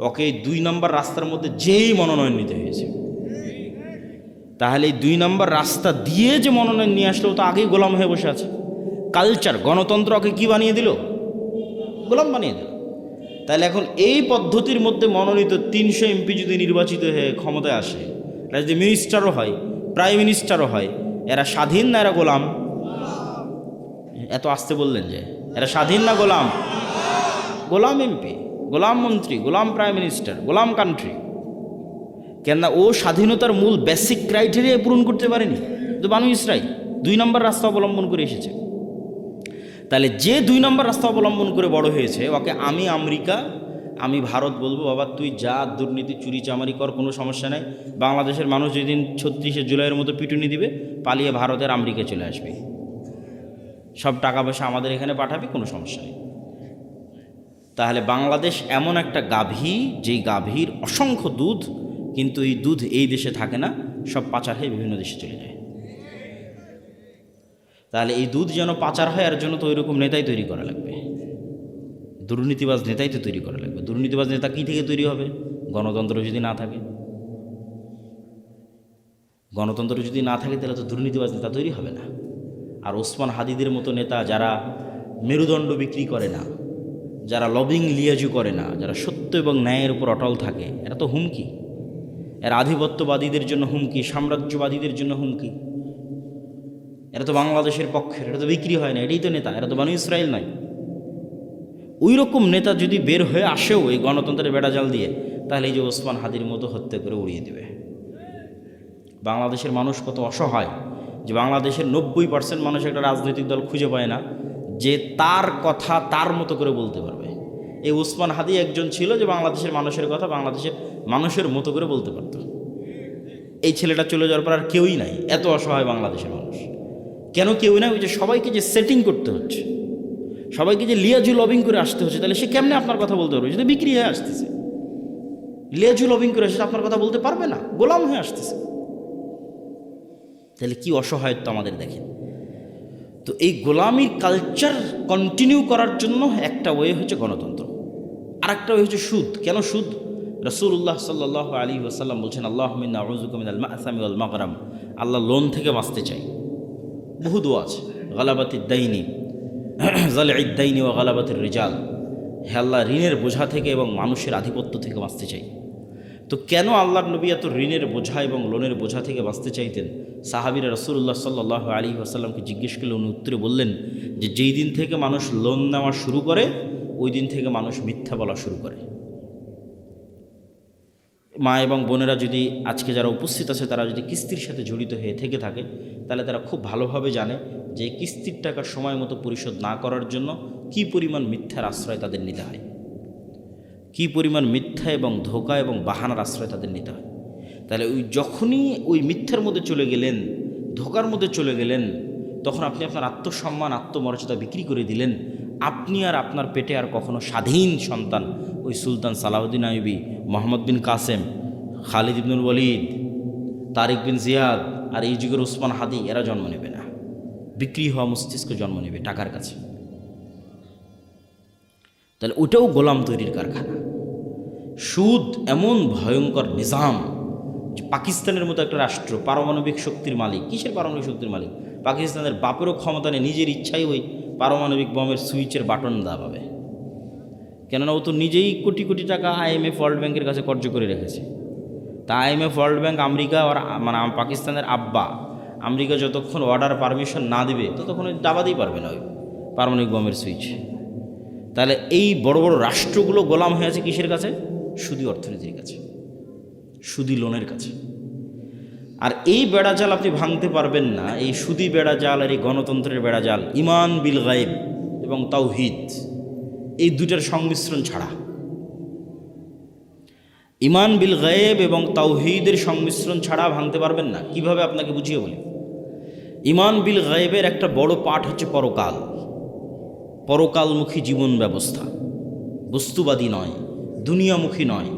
ওকে 2 নম্বর রাস্তার মধ্যে যেই মনোনয়ন নিতে হয়েছে। তাহলে এই 2 নম্বর রাস্তা দিয়ে যে মনোনয়ন নিয়ে আসলো, তো আগেই গোলাম হয়ে বসে আছে। কালচার, গণতন্ত্র ওকে কী বানিয়ে দিল? গোলাম বানিয়ে দিল। তাহলে এখন এই পদ্ধতির মধ্যে মনোনীত 300 এমপি যদি নির্বাচিত হয়ে ক্ষমতায় আসে, এরা যদি মিনিস্টারও হয়, প্রাইম মিনিস্টারও হয়, এরা স্বাধীন না এরা গোলাম? এত আসতে বললেন যে এরা স্বাধীন না গোলাম? গোলাম এমপি, গোলাম মন্ত্রী, গোলাম প্রাইম মিনিস্টার, গোলাম কান্ট্রি। কেননা ও স্বাধীনতার মূল বেসিক ক্রাইটেরিয়া পূরণ করতে পারেনি। তো বানু ইসরাইল 2 নম্বর রাস্তা অবলম্বন করে এসেছে। তাহলে যে 2 নম্বর রাস্তা অবলম্বন করে বড় হয়েছে, ওকে আমি আমেরিকা, আমি ভারত বলবো, বাবা তুই যা দুর্নীতি, চুরি চামারি কর, কোনো সমস্যা নাই। বাংলাদেশের মানুষ যেদিন 36শে জুলাইয়ের মতো পিটুনি দিবে, পালিয়ে ভারতের আমেরিকা চলে আসবে, সব টাকা পয়সা আমাদের এখানে পাঠাবে, কোনো সমস্যা নেই। তাহলে বাংলাদেশ এমন একটা গাভী, যেই গাভীর অসংখ্য দুধ, কিন্তু এই দুধ এই দেশে থাকে না, সব পাচার হয়ে বিভিন্ন দেশে চলে যায়। তাহলে এই দুধ যেন পাচার হয়, এর জন্য তো ওইরকম নেতাই তৈরি করা লাগবে, দুর্নীতিবাজ নেতাই তো তৈরি করা লাগবে। দুর্নীতিবাজ নেতা কী থেকে তৈরি হবে? গণতন্ত্র যদি না থাকে। গণতন্ত্র যদি না থাকে তাহলে তো দুর্নীতিবাজ নেতা তৈরি হবে না। আর ওসমান হাদিদের মতো নেতা যারা মেরুদণ্ড বিক্রি করে না, যারা লবিং লিয়াজু করে না, যারা সত্য এবং ন্যায়ের উপর অটল থাকে, এরা তো হুমকি। এরা আধিপত্যবাদীদের জন্য হুমকি, সাম্রাজ্যবাদীদের জন্য হুমকি। এরা তো বাংলাদেশের পক্ষের, এটা তো বিক্রি হয় না, এটাই তো নেতা, এরা তো বানু ইসরাইল নয়। ওই রকম নেতা যদি বের হয়ে আসেও এই গণতন্ত্রের বেড়াজাল দিয়ে, তাহলে এই যে ওসমান হাদির মতো হত্যা করে উড়িয়ে দেবে। বাংলাদেশের মানুষ কত অসহায়, যে বাংলাদেশের 90% মানুষ একটা রাজনৈতিক দল খুঁজে পায় না যে তার কথা তার মতো করে বলতে পারবে। এই ওসমান হাদি একজন ছিল যে বাংলাদেশের মানুষের কথা বাংলাদেশের মানুষের মতো করে বলতে পারত। এই ছেলেটা চলে যাওয়ার পর আর কেউই নাই, এত অসহায় বাংলাদেশের মানুষ। কেন কেউই নাই? ওই যে সবাইকে যে সেটিং করতে হচ্ছে, সবাইকে যে লিয়াজু লবিং করে আসতে হচ্ছে, তাহলে সে কেমনে আপনার কথা বলতে পারবে? যদি বিক্রি হয়ে আসতেছে, লিয়াজু লবিং করে আসছে, আপনার কথা বলতে পারবে না, গোলাম হয়ে আসতেছে। তাহলে কি অসহায়ত্ব আমাদের দেখেন। তো এই গোলামির কালচার কন্টিনিউ করার জন্য একটা ওয়ে হচ্ছে গণতন্ত্র, আর একটা ওয়ে হচ্ছে সুদ। কেন সুদ? রাসূলুল্লাহ সাল্লাল্লাহু আলাইহি ওয়াসাল্লাম বলছেন, আল্লাহুম্মা ইন্নী আউযুবিকা মিনাল মা'সামি ওয়াল মাগরাম। আল্লাহ লোন থেকে বাঁচতে চাই। বহু দোয়া আছে, গালাবাতিদ দাইনি, জাল ইদ্দাইনি ওয়া গালাবাতির রিজাল, হে আল্লাহ ঋণের বোঝা থেকে এবং মানুষের আধিপত্য থেকে বাঁচতে চাই। তো কেন আল্লাহর নবী এত ঋণের বোঝা এবং লোনের বোঝা থেকে বাঁচতে চাইতেন? সাহাবীরা রাসূলুল্লাহ সাল্লাল্লাহু আলাইহি ওয়াসাল্লামকে জিজ্ঞেস করলে উনি উত্তরে বললেন যে যেই দিন থেকে মানুষ লোন নেওয়া শুরু করে ওই দিন থেকে মানুষ মিথ্যা বলা শুরু করে। মা এবং বোনেরা যদি আজকে যারা উপস্থিত আছে তারা যদি কিস্তির সাথে জড়িত হয়ে থেকে থাকে তাহলে তারা খুব ভালোভাবে জানে যে কিস্তির টাকা সময় মতো পরিশোধ না করার জন্য কী পরিমাণ মিথ্যার আশ্রয় তাদের নিতে হয়, কী পরিমাণ মিথ্যা এবং ধোঁকা এবং বাহানার আশ্রয় তাদের নিতে হয়। তাহলে যখনই ওই মিথ্যার মধ্যে চলে গেলেন, ধোঁকার মধ্যে চলে গেলেন, তখন আপনি আপনার আত্মসম্মান আত্মমর্যাদা বিক্রি করে দিলেন। আপনি আর আপনার পেটে আর কখনো স্বাধীন সন্তান ওই সুলতান সালাউদ্দিন আইয়ুবী, মোহাম্মদ বিন কাসেম, খালিদ ইবনুল ওয়ালিদ, তারিক বিন জিয়াদ আর এই যুগের উসমান হাদি এরা জন্ম নেবে না। বিক্রি হওয়া মস্তিষ্ক জন্ম নেবে টাকার কাছে। তাহলে ওটাও গোলাম তৈরির কারখানা। সুদ এমন ভয়ঙ্কর নিজাম যে পাকিস্তানের মতো একটা রাষ্ট্র পারমাণবিক শক্তির মালিক। কিসের পারমাণবিক শক্তির মালিক? পাকিস্তানের বাপেরও ক্ষমতা নেই, নিজের ইচ্ছাই ওই পারমাণবিক বোমের সুইচের বাটন দাবাবে। কেননা ও তো নিজেই কোটি কোটি টাকা IMF ওয়ার্ল্ড ব্যাংকের কাছে কর্জ করে রেখেছে। তা IMF ওয়ার্ল্ড ব্যাংক আমেরিকা আর মানে পাকিস্তানের আব্বা, আমেরিকা যতক্ষণ অর্ডার পারমিশন না দেবে ততক্ষণ দাবাতেই পারবে না ওই পারমাণবিক বোমের সুইচ। তাহলে এই বড় বড় রাষ্ট্রগুলো গোলাম হয়ে আছে কিসের কাছে? সুদী অর্থনীতির কাছে, সুদী লোনের কাছে। আর এই বেড়াজাল আপনি ভাঙতে পারবেন না, এই সুদী বেড়াজাল আর এই গণতন্ত্রের বেড়াজাল ঈমান বিল গায়ব এবং তাওহীদ, এই দুটার সংমিশ্রণ ছাড়া। ঈমান বিল গায়ব এবং তাওহীদের সংমিশ্রণ ছাড়া ভাঙতে পারবেন না। কিভাবে আপনাকে বুঝিয়ে বলি। ঈমান বিল গায়বের একটা বড় পাঠ হচ্ছে পরকাল, পরকালমুখী জীবন ব্যবস্থা, বস্তুবাদী নয়, দুনিয়ামুখী নয়।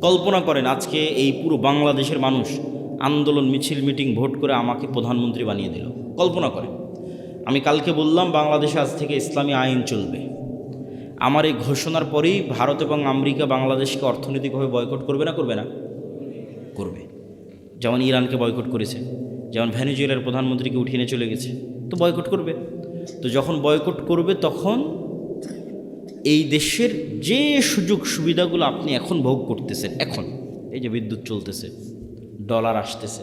কল্পনা করেন আজকে এই পুরো বাংলাদেশের মানুষ আন্দোলন, মিছিল, মিটিং, ভোট করে আমাকে প্রধানমন্ত্রী বানিয়ে দিল। কল্পনা করেন আমি কালকে বললাম বাংলাদেশে আজ থেকে ইসলামী আইন চলবে। আমার এই ঘোষণার পরেই ভারত এবং আমেরিকা বাংলাদেশকে অর্থনৈতিকভাবে বয়কট করবে না? করবে না? করবে। যেমন ইরানকে বয়কট করেছে, যেমন ভেনেজুয়েলার প্রধানমন্ত্রীকে উঠিয়ে নিয়ে চলে গেছে, তো বয়কট করবে। তো যখন বয়কট করবে তখন এই দেশের যে সুযোগ সুবিধাগুলো আপনি এখন ভোগ করতেছেন, এখন এই যে বিদ্যুৎ চলতেছে, ডলার আসতেছে,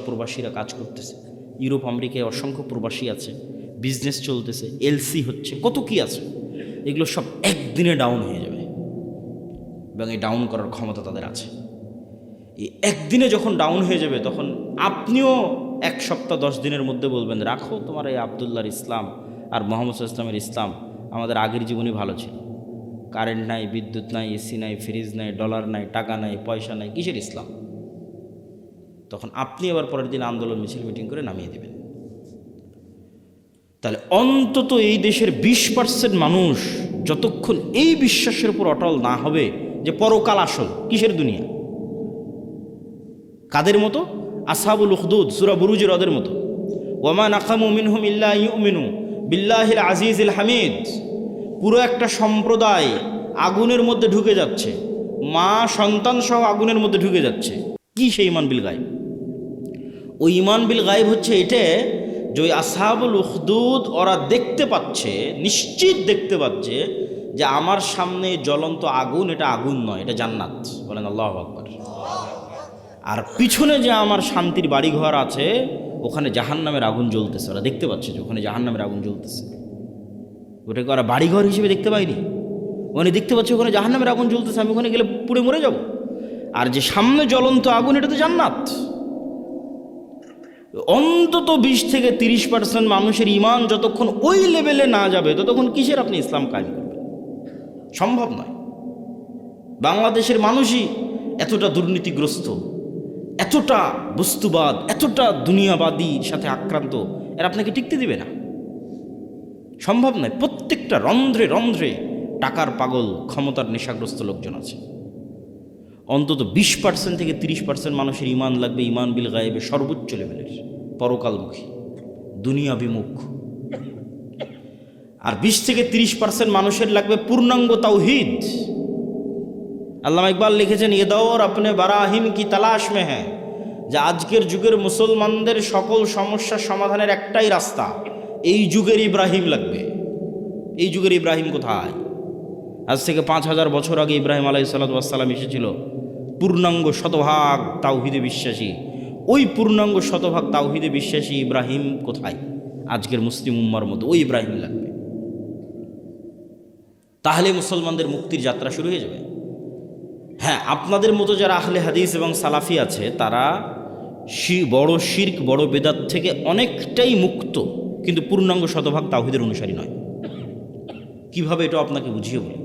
প্রবাসীরা কাজ করতেছে, ইউরোপ আমেরিকায় অসংখ্য প্রবাসী আছে, বিজনেস চলতেছে, LC হচ্ছে, কত কি আছে, এগুলো সব একদিনে ডাউন হয়ে যাবে এবং এই ডাউন করার ক্ষমতা তাদের আছে। এই একদিনে যখন ডাউন হয়ে যাবে তখন আপনিও 1 সপ্তাহ 10 দিনের মধ্যে বলবেন রাখো তোমার এই আবদুল্লাহর ইসলাম আর মোহাম্মদ ইসলামের ইসলাম, আমাদের আগের জীবনই ভালো ছিল। কারেন্ট নাই, বিদ্যুৎ নাই, AC নাই, ফ্রিজ নাই, ডলার নাই, টাকা নাই, পয়সা নাই, কিসের ইসলাম? তখন আপনি আবার পরের দিন আন্দোলন, মিছিল, মিটিং করে নামিয়ে দেবেন। তাহলে অন্তত এই দেশের 20% মানুষ যতক্ষণ এই বিশ্বাসের উপর অটল না হবে যে পরকাল আসল, কিসের দুনিয়া, কাদের মতো? আসহাবুল উখদুদ সূরা বুরুজের ওদের মতো। ওয়ামা নাকামু মিনহুম ইল্লা ইউমিনু বিল্লাহিল আজিজিল হামিদ। পুরো একটা সম্প্রদায় আগুনের মধ্যে ঢুকে যাচ্ছে, মা সন্তান সহ আগুনের মধ্যে ঢুকে যাচ্ছে। কি সেই ঈমান বিল গায়ব? ওই ঈমান বিল গায়ব হচ্ছে এটা যে ওই আসহাবুল উখদুদ ওরা দেখতে পাচ্ছে, নিশ্চিত দেখতে পাচ্ছে যে আমার সামনে জ্বলন্ত আগুন, এটা আগুন নয়, এটা জান্নাত। বলেন আল্লাহু আকবার। আর পিছনে যে আমার শান্তির বাড়িঘর আছে ওখানে জাহান্নামের আগুন জ্বলতেছে। ওরা দেখতে পাচ্ছে যে ওখানে জাহান্নামের আগুন জ্বলতেছে। ওটাকে ওরা বাড়িঘর হিসেবে দেখতে পায়নি, ওখানে দেখতে পাচ্ছে ওখানে জাহান্নামের আগুন জ্বলতেছে, আমি ওখানে গেলে পুড়ে মরে যাব। আর যে সামনে জ্বলন্ত আগুন, এটা তো জান্নাত। অন্তত 20 থেকে 30% মানুষের ঈমান যতক্ষণ ওই লেভেলে না যাবে ততক্ষণ কিসের আপনি ইসলাম কায়েম করবেন? সম্ভব নয়। বাংলাদেশের মানুষই এতটা দুর্নীতিগ্রস্ত, এতটা বস্তুবাদ, এতটা দুনিয়াবাদীর সাথে আক্রান্ত, এর আপনাকে টিকতে দিবে না, সম্ভব নয়। প্রত্যেকটা রন্ধ্রে রন্ধ্রে টাকার পাগল, ক্ষমতার নেশাগ্রস্ত লোকজন আছে। অন্তত 20% থেকে 30% মানুষের ঈমান লাগবে ঈমান বিল গায়েবে সর্বোচ্চ লেভেলের, পরকালমুখী, দুনিয়া বিমুখ। আর 20 থেকে 30% মানুষের লাগবে পূর্ণাঙ্গ তাওহীদ। আল্লামা ইকবাল লিখেছেন, ये दौर अपने बराहिम की तलाश में है, যে আজকের যুগের মুসলমানদের সকল সমস্যার সমাধানের একটাই রাস্তা, এই যুগের ইব্রাহিম লাগবে। এই যুগের ইব্রাহিম কোথায়? আজ থেকে 5000 বছর আগে ইব্রাহিম আলাইহিসসালাম এসেছিল, পূর্ণাঙ্গ শতভাগ তাওহীদে বিশ্বাসী। ওই পূর্ণাঙ্গ শতভাগ তাওহীদে বিশ্বাসী ইব্রাহিম কোথায়? আজকের মুসলিম উম্মার মতো ওই ইব্রাহিম লাগবে। তাহলে মুসলমানদের মুক্তির যাত্রা শুরু হয়ে যাবে। হ্যাঁ, আপনাদের মতো যারা আহলে হাদিস এবং সালাফি আছে তারা বড় শিরক, বড় বেদাত থেকে অনেকটাই মুক্ত, কিন্তু পূর্ণাঙ্গ শতভাগ তাওহীদের অনুসারী নয়। কিভাবে এটা আপনাকে বুঝিয়ে বলি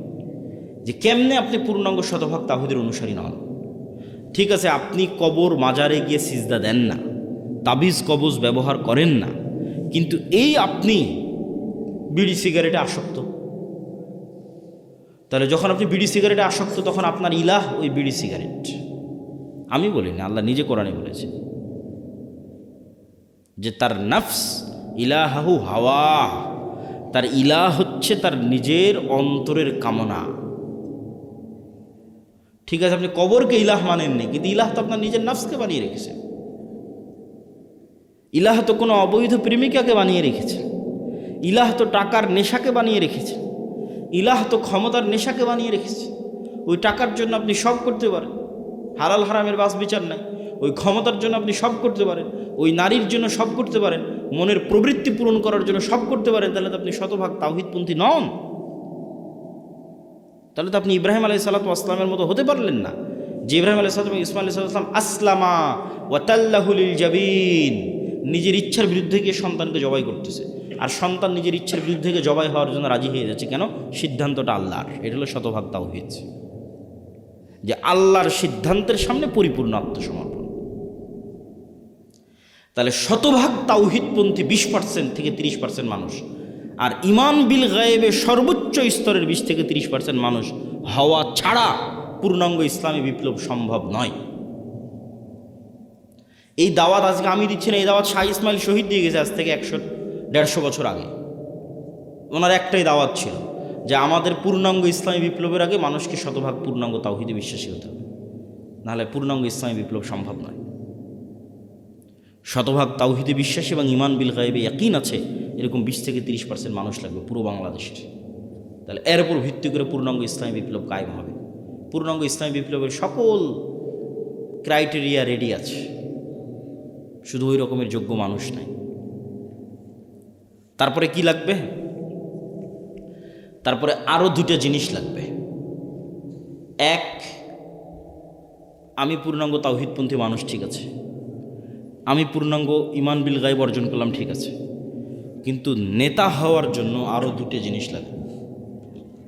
যে কেমনে আপনি পূর্ণাঙ্গ শতভাগ তাওহীদের অনুসারী নন। ঠিক আছে, আপনি কবর মাজারে গিয়ে সিজদা দেন না, তাবিজ কবজ ব্যবহার করেন না, কিন্তু এই আপনি বিড়ি সিগারেটে আসক্ত। তাহলে যখন আপনি বিড়ি সিগারেটে আসক্ত তখন আপনার ইলাহ ওই বিড়ি সিগারেট। আমি বলি না, আল্লাহ নিজে কোরআনে বলেছে যে তার নফস ইলাহু হাওয়া, তার ইলাহ হচ্ছে তার নিজের অন্তরের কামনা। ঠিক আছে, আপনি কবরকে ইলাহ মানেননি, কিন্তু ইলাহ তো আপনার নিজের নফসকে বানিয়ে রেখেছে। ইলাহ তো কোনো অবৈধ প্রেমিকাকে বানিয়ে রেখেছে, ইলাহ তো টাকার নেশাকে বানিয়ে রেখেছে, ইলাহ তো ক্ষমতার নেশাকে বানিয়ে রেখেছে। ওই টাকার জন্য আপনি সব করতে পারেন, হালাল হারামের বাস বিচার নাই। ওই ক্ষমতার জন্য আপনি সব করতে পারেন, ওই নারীর জন্য সব করতে পারেন, মনের প্রবৃত্তি পূরণ করার জন্য সব করতে পারেন। তাহলে তো আপনি শতভাগ তাওহীদপন্থী নন। তাহলে তো আপনি ইব্রাহিম আলাইহিসসালামের মতো হতে পারলেন না, যে ইব্রাহিম আলাইহিসসালাম এবং ইসমাঈল আলাইহিসসালাম আসলামা ওয়া তাল্লাহু লিল জাবিন, নিজের ইচ্ছার বিরুদ্ধে গিয়ে সন্তানকে জবাই করতেছে, আর সন্তান নিজের ইচ্ছার বিরুদ্ধে গিয়ে জবাই হওয়ার জন্য রাজি হয়ে যাচ্ছে। কেন? সিদ্ধান্তটা আল্লাহর। এটা হলো শতভাগ তাওহীদ, যে আল্লাহর সিদ্ধান্তের সামনে পরিপূর্ণ আত্মসমর্পণ। তাহলে শতভাগ তাওহীদপন্থী 20% থেকে 30% মানুষ, আর ঈমান বিল গায়েবে সর্বোচ্চ স্তরের 20 থেকে 30% মানুষ হওয়া ছাড়া পূর্ণাঙ্গ ইসলামী বিপ্লব সম্ভব নয়। এই দাওয়াত আজকে আমি দিচ্ছি না, এই দাওয়াত শাহ ইসমাইল শহীদ দিয়ে গেছে আজ থেকে 100-150 বছর আগে। ওনার একটাই দাওয়াত ছিল যে আমাদের পূর্ণাঙ্গ ইসলামী বিপ্লবের আগে মানুষকে শতভাগ পূর্ণাঙ্গ তাওহীদে বিশ্বাসী হতে হবে, নাহলে পূর্ণাঙ্গ ইসলামী বিপ্লব সম্ভব নয়। শতভাগ তাওহীদে বিশ্বাসী এবং ঈমান বিল গায়বে ইয়াকিন আছে এরকম 20 থেকে 30% মানুষ লাগবে পুরো বাংলাদেশের। তাহলে এর উপর ভিত্তি করে পূর্ণাঙ্গ ইসলামী বিপ্লব কায়েম হবে। পূর্ণাঙ্গ ইসলামী বিপ্লবের সকল ক্রাইটেরিয়া রেডি আছে, শুধু ওই রকমের যোগ্য মানুষ নাই। তারপরে কি লাগবে? তারপরে আরও 2টা জিনিস লাগবে। এক, আমি পূর্ণাঙ্গ তাওহীদপন্থী মানুষ, ঠিক আছে, আমি পূর্ণাঙ্গ ঈমান বিল গায়ব অর্জন করলাম, ঠিক আছে, কিন্তু নেতা হওয়ার জন্য আরও 2টা জিনিস লাগে।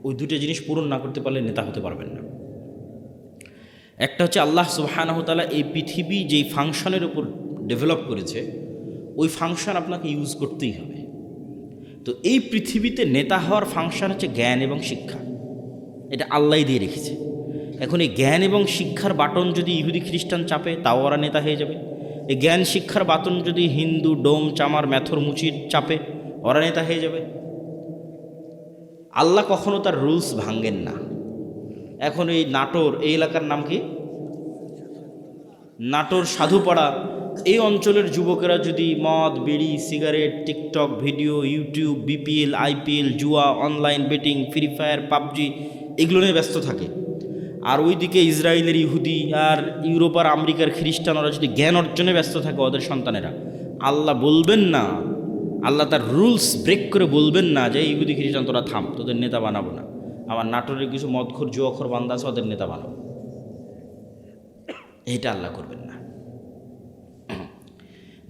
ওই 2টা জিনিস পূরণ না করতে পারলে নেতা হতে পারবেন না। একটা হচ্ছে আল্লাহ সুবহানাহু ওয়া তাআলা এই পৃথিবী যেই ফাংশনের উপর ডেভেলপ করেছে ওই ফাংশন আপনাকে ইউজ করতেই হবে। তো এই পৃথিবীতে নেতা হওয়ার ফাংশন হচ্ছে জ্ঞান এবং শিক্ষা, এটা আল্লাহই দিয়ে রেখেছে। এখন এই জ্ঞান এবং শিক্ষার বাটন যদি ইহুদি খ্রিস্টান চাপে তাও ওরা নেতা হয়ে যাবে। এই জ্ঞান শিক্ষার বাটন যদি হিন্দু ডোম চামার ম্যাথর মুচির চাপে ওরা নেতা হয়ে যাবে। আল্লাহ কখনো তার রুলস ভাঙ্গেন না। এখন এই নাটোর, এই এলাকার নাম কি? নাটোর সাধুপাড়া, এই অঞ্চলের যুবকেরা যদি মদ, বিড়ি, cigarette, TikTok video, YouTube, BPL, IPL, জুয়া, online betting, free fire, PUBG এগুলো নিয়ে ব্যস্ত থাকে, আর ওইদিকে ইসরায়েলের ইহুদি আর ইউরোপ আর আমেরিকার খ্রিস্টান ওরা যদি জ্ঞান অর্জনে ব্যস্ত থাকে ওদের সন্তানেরা, আল্লাহ বলবেন না, আল্লাহ তার রুলস ব্রেক করে বলবেন না যে ইহুদি খ্রিস্টান তোরা থাম, তোদের নেতা বানাবো না। আমার নাটোরের কিছু মদখোর জুয়াখোর বান্দা আছে ওদের নেতা বানাবো, এইটা আল্লাহ করবেন না।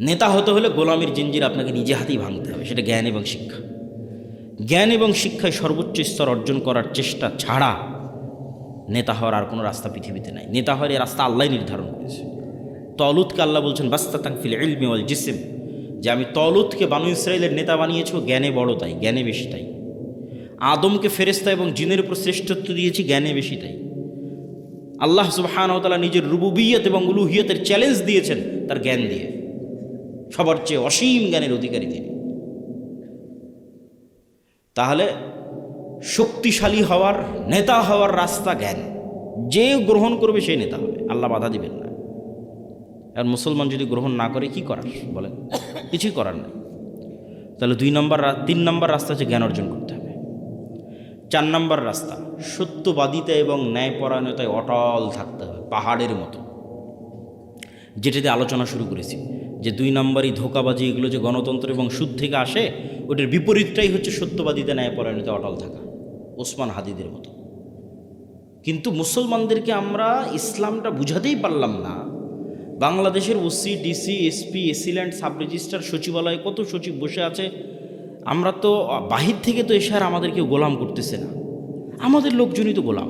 নেতা হতে হলে গোলামির জিঞ্জির আপনাকে নিজে হাতেই ভাঙতে হবে, সেটা জ্ঞান এবং শিক্ষা। জ্ঞান এবং শিক্ষায় সর্বোচ্চ স্তর অর্জন করার চেষ্টা ছাড়া নেতা হওয়ার আর কোনো রাস্তা পৃথিবীতে নাই। নেতা হওয়ার এই রাস্তা আল্লাহ নির্ধারণ করেছে। তলুতকে আল্লাহ বলছেন বাস্তাতান ফিল ইলমি ওয়াল জিসম, যে আমি তলুতকে বানু ইসরাইলের নেতা বানিয়েছি, জ্ঞানে বড় তাই, জ্ঞানে বেশি তাই। আদমকে ফেরেশতা এবং জিনের উপর শ্রেষ্ঠত্ব দিয়েছি, জ্ঞানে বেশি তাই। আল্লাহ সুবহানাহু ওয়া তাআলা নিজের রুবুবিয়ত এবং উলুহিয়তের চ্যালেঞ্জ দিয়েছেন তার জ্ঞান দিয়ে, সবার চেয়ে অসীম জ্ঞানের অধিকারী তিনি। তাহলে শক্তিশালী হওয়ার, নেতা হওয়ার রাস্তা জ্ঞান, যে গ্রহণ করবে সেই নেতা হবে, আল্লাহ বাধা দিবেন না। আর মুসলমান যদি গ্রহণ না করে কি করার বলেন? কিছুই করার নাই। তাহলে 3 নম্বর রাস্তা হচ্ছে জ্ঞান অর্জন করতে হবে। 4 নম্বর রাস্তা সত্যবাদিতা এবং ন্যায়পরায়ণতায় অটল থাকতে হবে, পাহাড়ের মতো। যেটাতে আলোচনা শুরু করেছি যে 2 নম্বরই ধোঁকাবাজি, এগুলো যে গণতন্ত্র এবং সুদ থেকে আসে, ওটার বিপরীতটাই হচ্ছে সত্যবাদিতা ন্যায়পরায়ণতায় অটল থাকা, ওসমান হাদিদের মতো। কিন্তু মুসলমানদেরকে আমরা ইসলামটা বুঝাতেই পারলাম না। বাংলাদেশের OC, DC, SP, AC land, sub registrar, সচিবালয়ে কত সচিব বসে আছে। আমরা তো বাহির থেকে তো এসে আর আমাদেরকে গোলাম করতেছে না, আমাদের লোকজনই তো গোলাম,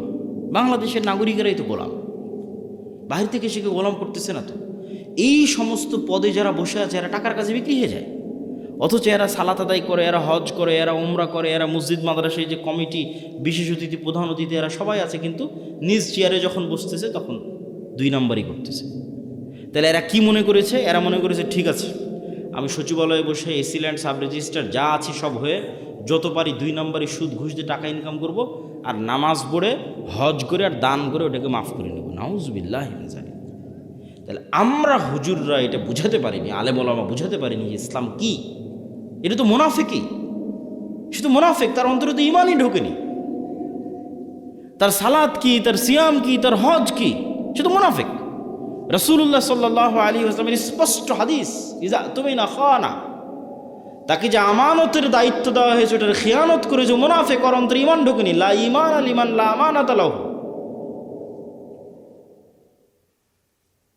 বাংলাদেশের নাগরিকেরাই তো গোলাম, বাহির থেকে এসে কেউ গোলাম করতেছে না তো। এই সমস্ত পদে যারা বসে আছে এরা টাকার কাছে বিক্রি হয়ে যায়, অথচ এরা সালাত আদায় করে, এরা হজ করে, এরা উমরা করে, এরা মসজিদ মাদ্রাসায় যে কমিটি, বিশেষ অতিথি, প্রধান অতিথি, এরা সবাই আছে, কিন্তু নিজ চেয়ারে যখন বসতেছে তখন 2 নম্বরই করতেছে। তাহলে এরা কি মনে করেছে? এরা মনে করেছে ঠিক আছে, আমি সচিবালয়ে বসে এসিল্যান্ড, সাব রেজিস্ট্রার যা আছি সব হয়ে যত পারি 2 নম্বরই সুদ ঘুষ দিয়ে টাকা ইনকাম করব, আর নামাজ পড়ে হজ করে আর দান করে ওটাকে মাফ করে নেব। নাউজুবিল্লাহ মিন যালিক। তাহলে আমরা হুজুররা এটা বুঝাতে পারিনি, আলেম ওলামা বুঝাতে পারিনি ইসলাম কি। এটা তো মুনাফিকই, সে তো মুনাফিক, তার অন্তরে তো ইমানই ঢোকেনি। তার সালাত কি, তার সিয়াম কি, তার হজ কি, সে তো মুনাফিক। রাসূলুল্লাহ সাল্লাল্লাহু আলাইহি ওয়াসাল্লামের স্পষ্ট হাদিস, ইজা তুমিনা খানা, তাকে যে আমানতের দায়িত্ব দেওয়া হয়েছে ওটার খিয়ানত করে যে মুনাফিক, ওর অন্তরে ইমান ঢোকেনি। লা ঈমান লিমান লা আমানাতা লাহু।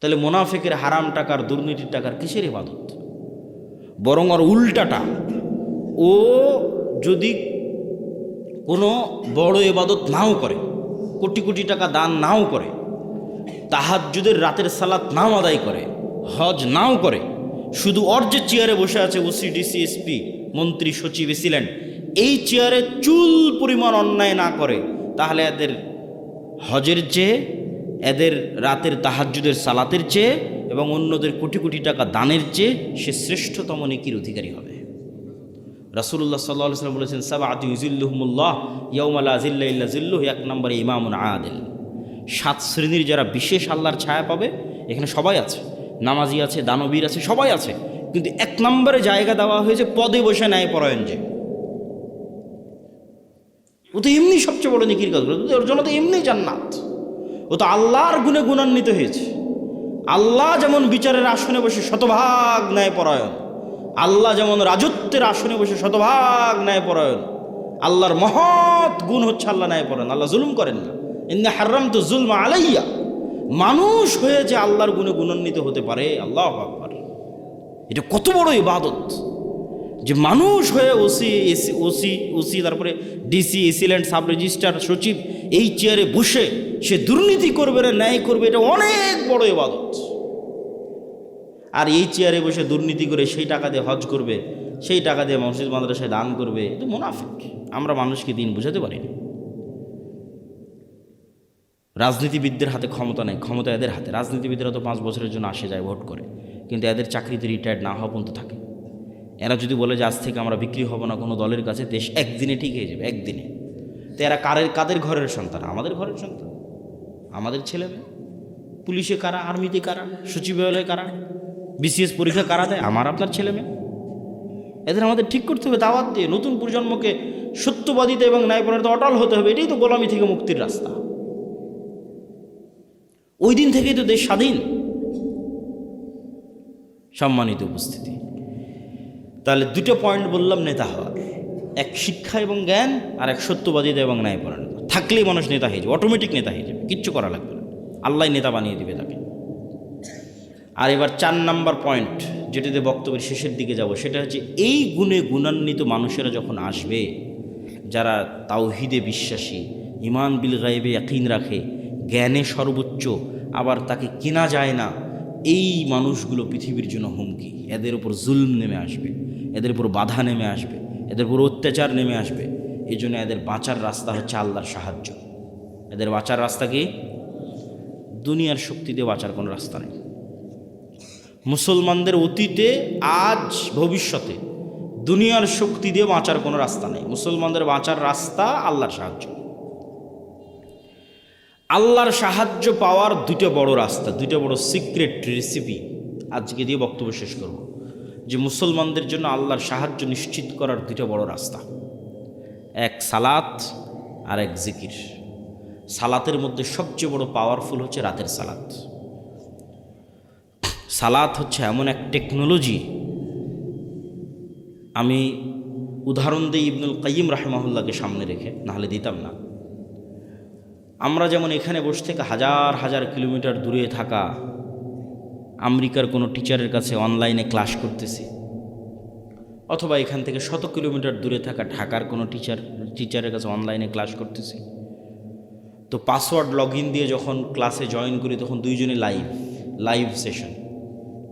তাহলে মুনাফিকের হারাম টাকার, দুর্নীতির টাকার কিসের ইবাদত? বরং ওর উল্টাটা, ও যদি কোনো বড় ইবাদত নাও করে, কোটি কোটি টাকা দান নাও করে, তাহাজ্জুদের রাতের সালাত নাও আদায় করে, হজ নাও করে, শুধু ওর যে চেয়ারে বসে আছে ওসি, ডিসি, এসপি, মন্ত্রী, সচিব, এসিল্যান্ড, এই চেয়ারে চুল পরিমাণ অন্যায় না করে, তাহলে এদের হজের চেয়ে, এদের রাতের তাহাজ্জুদের সালাতের চেয়ে এবং অন্যদের কোটি কোটি টাকা দানের চেয়ে সে শ্রেষ্ঠতম নেকির অধিকারী হবে। রাসূলুল্লাহ সাল্লাল্লাহু আলাইহি ওয়াসাল্লাম বলেছেন, সাবআতু ইযিল্লুহুমুল্লাহ ইয়াউমা লা যিল্লা ইল্লা যিল্লুহু। 1 নম্বরে ইমামুন আদিল। 7 শ্রেণীর যারা বিশেষ আল্লাহর ছায়া পাবে, এখানে সবাই আছে, নামাজি আছে, দানবীর আছে, সবাই আছে, কিন্তু 1 নম্বরে জায়গা দেওয়া হয়েছে পদে বসে ন্যায়পরায়ণ যে। ও তো এমনি সবচেয়ে বড় নেকির কাজ করে, ওর জন্য তো এমনি জান্নাত। ও তো আল্লাহর গুণে গুণান্বিত হয়েছে। আল্লাহ যেমন বিচারের আসনে বসে শতভাগ ন্যায়পরায়ণ, আল্লাহ যেমন রাজত্বের আসনে বসে শতভাগ ন্যায়পরায়ণ, আল্লাহর মহৎ গুণ হচ্ছে আল্লাহ ন্যায়পরায়ণ, আল্লাহ জুলুম করেন না। ইন্না হারামতু যুলমা আলাইয়া। মানুষ হয়ে যে আল্লাহর গুণে গুণান্বিত হতে পারে, আল্লাহু আকবার, এটা কত বড় ইবাদত যে মানুষ হয়ে ওসি তারপরে ডিসি, এসিল্যান্ড, সাব রেজিস্ট্রার, সচিব, এই চেয়ারে বসে সে দুর্নীতি করবে না, ন্যায় করবে, এটা অনেক বড় ইবাদত। আর এই চেয়ারে বসে দুর্নীতি করে সেই টাকা দিয়ে হজ করবে, সেই টাকা দিয়ে মসজিদ মাদ্রাসায় দান করবে, এটা মুনাফিক। আমরা মানুষকে দিন বুঝাতে পারিনি। রাজনীতিবিদদের হাতে ক্ষমতা নেই, ক্ষমতা এদের হাতে। রাজনীতিবিদরা তো 5 বছরের জন্য আসে যায়, ভোট করে, কিন্তু এদের চাকরিতে রিটায়ার্ড না হওয়া পর্যন্ত থাকে। এরা যদি বলে যে আজ থেকে আমরা বিক্রি হব না কোনো দলের কাছে, দেশ একদিনে ঠিক হয়ে যাবে, একদিনে। তো এরা কাদের ঘরের সন্তান? আমাদের ঘরের সন্তান, আমাদের ছেলে মেয়ে। পুলিশে কারা, আর্মিতে কারা, সচিবালয়ে কারা, বিসিএস পরীক্ষা কারা দেয়? আমার আপনার ছেলে মেয়ে। এদের আমাদের ঠিক করতে হবে দাওয়াত দিয়ে। নতুন প্রজন্মকে সত্যবাদিতা এবং ন্যায়পরায়ণতা অটল হতে হবে। এটাই তো গোলামি থেকে মুক্তির রাস্তা। ওই দিন থেকেই তো দেশ স্বাধীন। সম্মানিত উপস্থিতি, তাহলে 2টা পয়েন্ট বললাম নেতা হওয়ার, এক শিক্ষা এবং জ্ঞান, আর এক সত্যবাদিতা এবং ন্যায়পরায়ণতা। থাকলেই মানুষ নেতা হয়ে যাবে, অটোমেটিক নেতা হয়ে যাবে, কিচ্ছু করা লাগবে না, আল্লাহ নেতা বানিয়ে দিবে তাকে। আর এবার 4 নম্বর পয়েন্ট, যেটাতে বক্তব্যের শেষের দিকে যাব, সেটা হচ্ছে এই গুণে গুণান্বিত মানুষেরা যখন আসবে, যারা তাওহীদে বিশ্বাসী, ঈমান বিল গায়বে ইয়াকিন রাখে, জ্ঞানে সর্বোচ্চ, আবার তাকে কেনা যায় না, এই মানুষগুলো পৃথিবীর জন্য হুমকি। এদের উপর জুলম নেমে আসবে, এদের উপর বাধা নেমে আসবে, এদের উপর অত্যাচার নেমে আসবে। এই জন্য এদের বাঁচার রাস্তা হচ্ছে আল্লাহর সাহায্য। এদের বাঁচার রাস্তা কি? দুনিয়ার শক্তি দিয়ে বাঁচার কোনো রাস্তা নেই। মুসলমানদের অতীতে, আজ, ভবিষ্যতে দুনিয়ার শক্তি দিয়ে বাঁচার কোনো রাস্তা নেই। মুসলমানদের বাঁচার রাস্তা আল্লাহর সাহায্য। আল্লাহর সাহায্য পাওয়ার 2টা বড় রাস্তা, 2টা বড় সিক্রেট রেসিপি আজকে দিয়ে বক্তব্য শেষ করব। যে মুসলমানদের জন্য আল্লাহর সাহায্য নিশ্চিত করার দুটো বড় রাস্তা, এক সালাত আর এক জিকির। সালাতের মধ্যে সবচেয়ে বড় পাওয়ারফুল হচ্ছে রাতের সালাত। সালাত হচ্ছে এমন এক টেকনোলজি, আমি উদাহরণ দিই ইবনুল কাইয়িম রাহিমাহুল্লাহকে সামনে রেখে, নাহলে দিতাম না। আমরা যেমন এখানে বসে থেকে হাজার হাজার কিলোমিটার দূরে থাকা আমেরিকার কোনো টিচারের কাছে অনলাইনে ক্লাস করতেছি, অথবা এখান থেকে শত কিলোমিটার দূরে থাকা ঢাকার কোনো টিচারের কাছে অনলাইনে ক্লাস করতেছি, তো পাসওয়ার্ড লগ ইন দিয়ে যখন ক্লাসে জয়েন করি তখন দুইজনে লাইভ সেশন,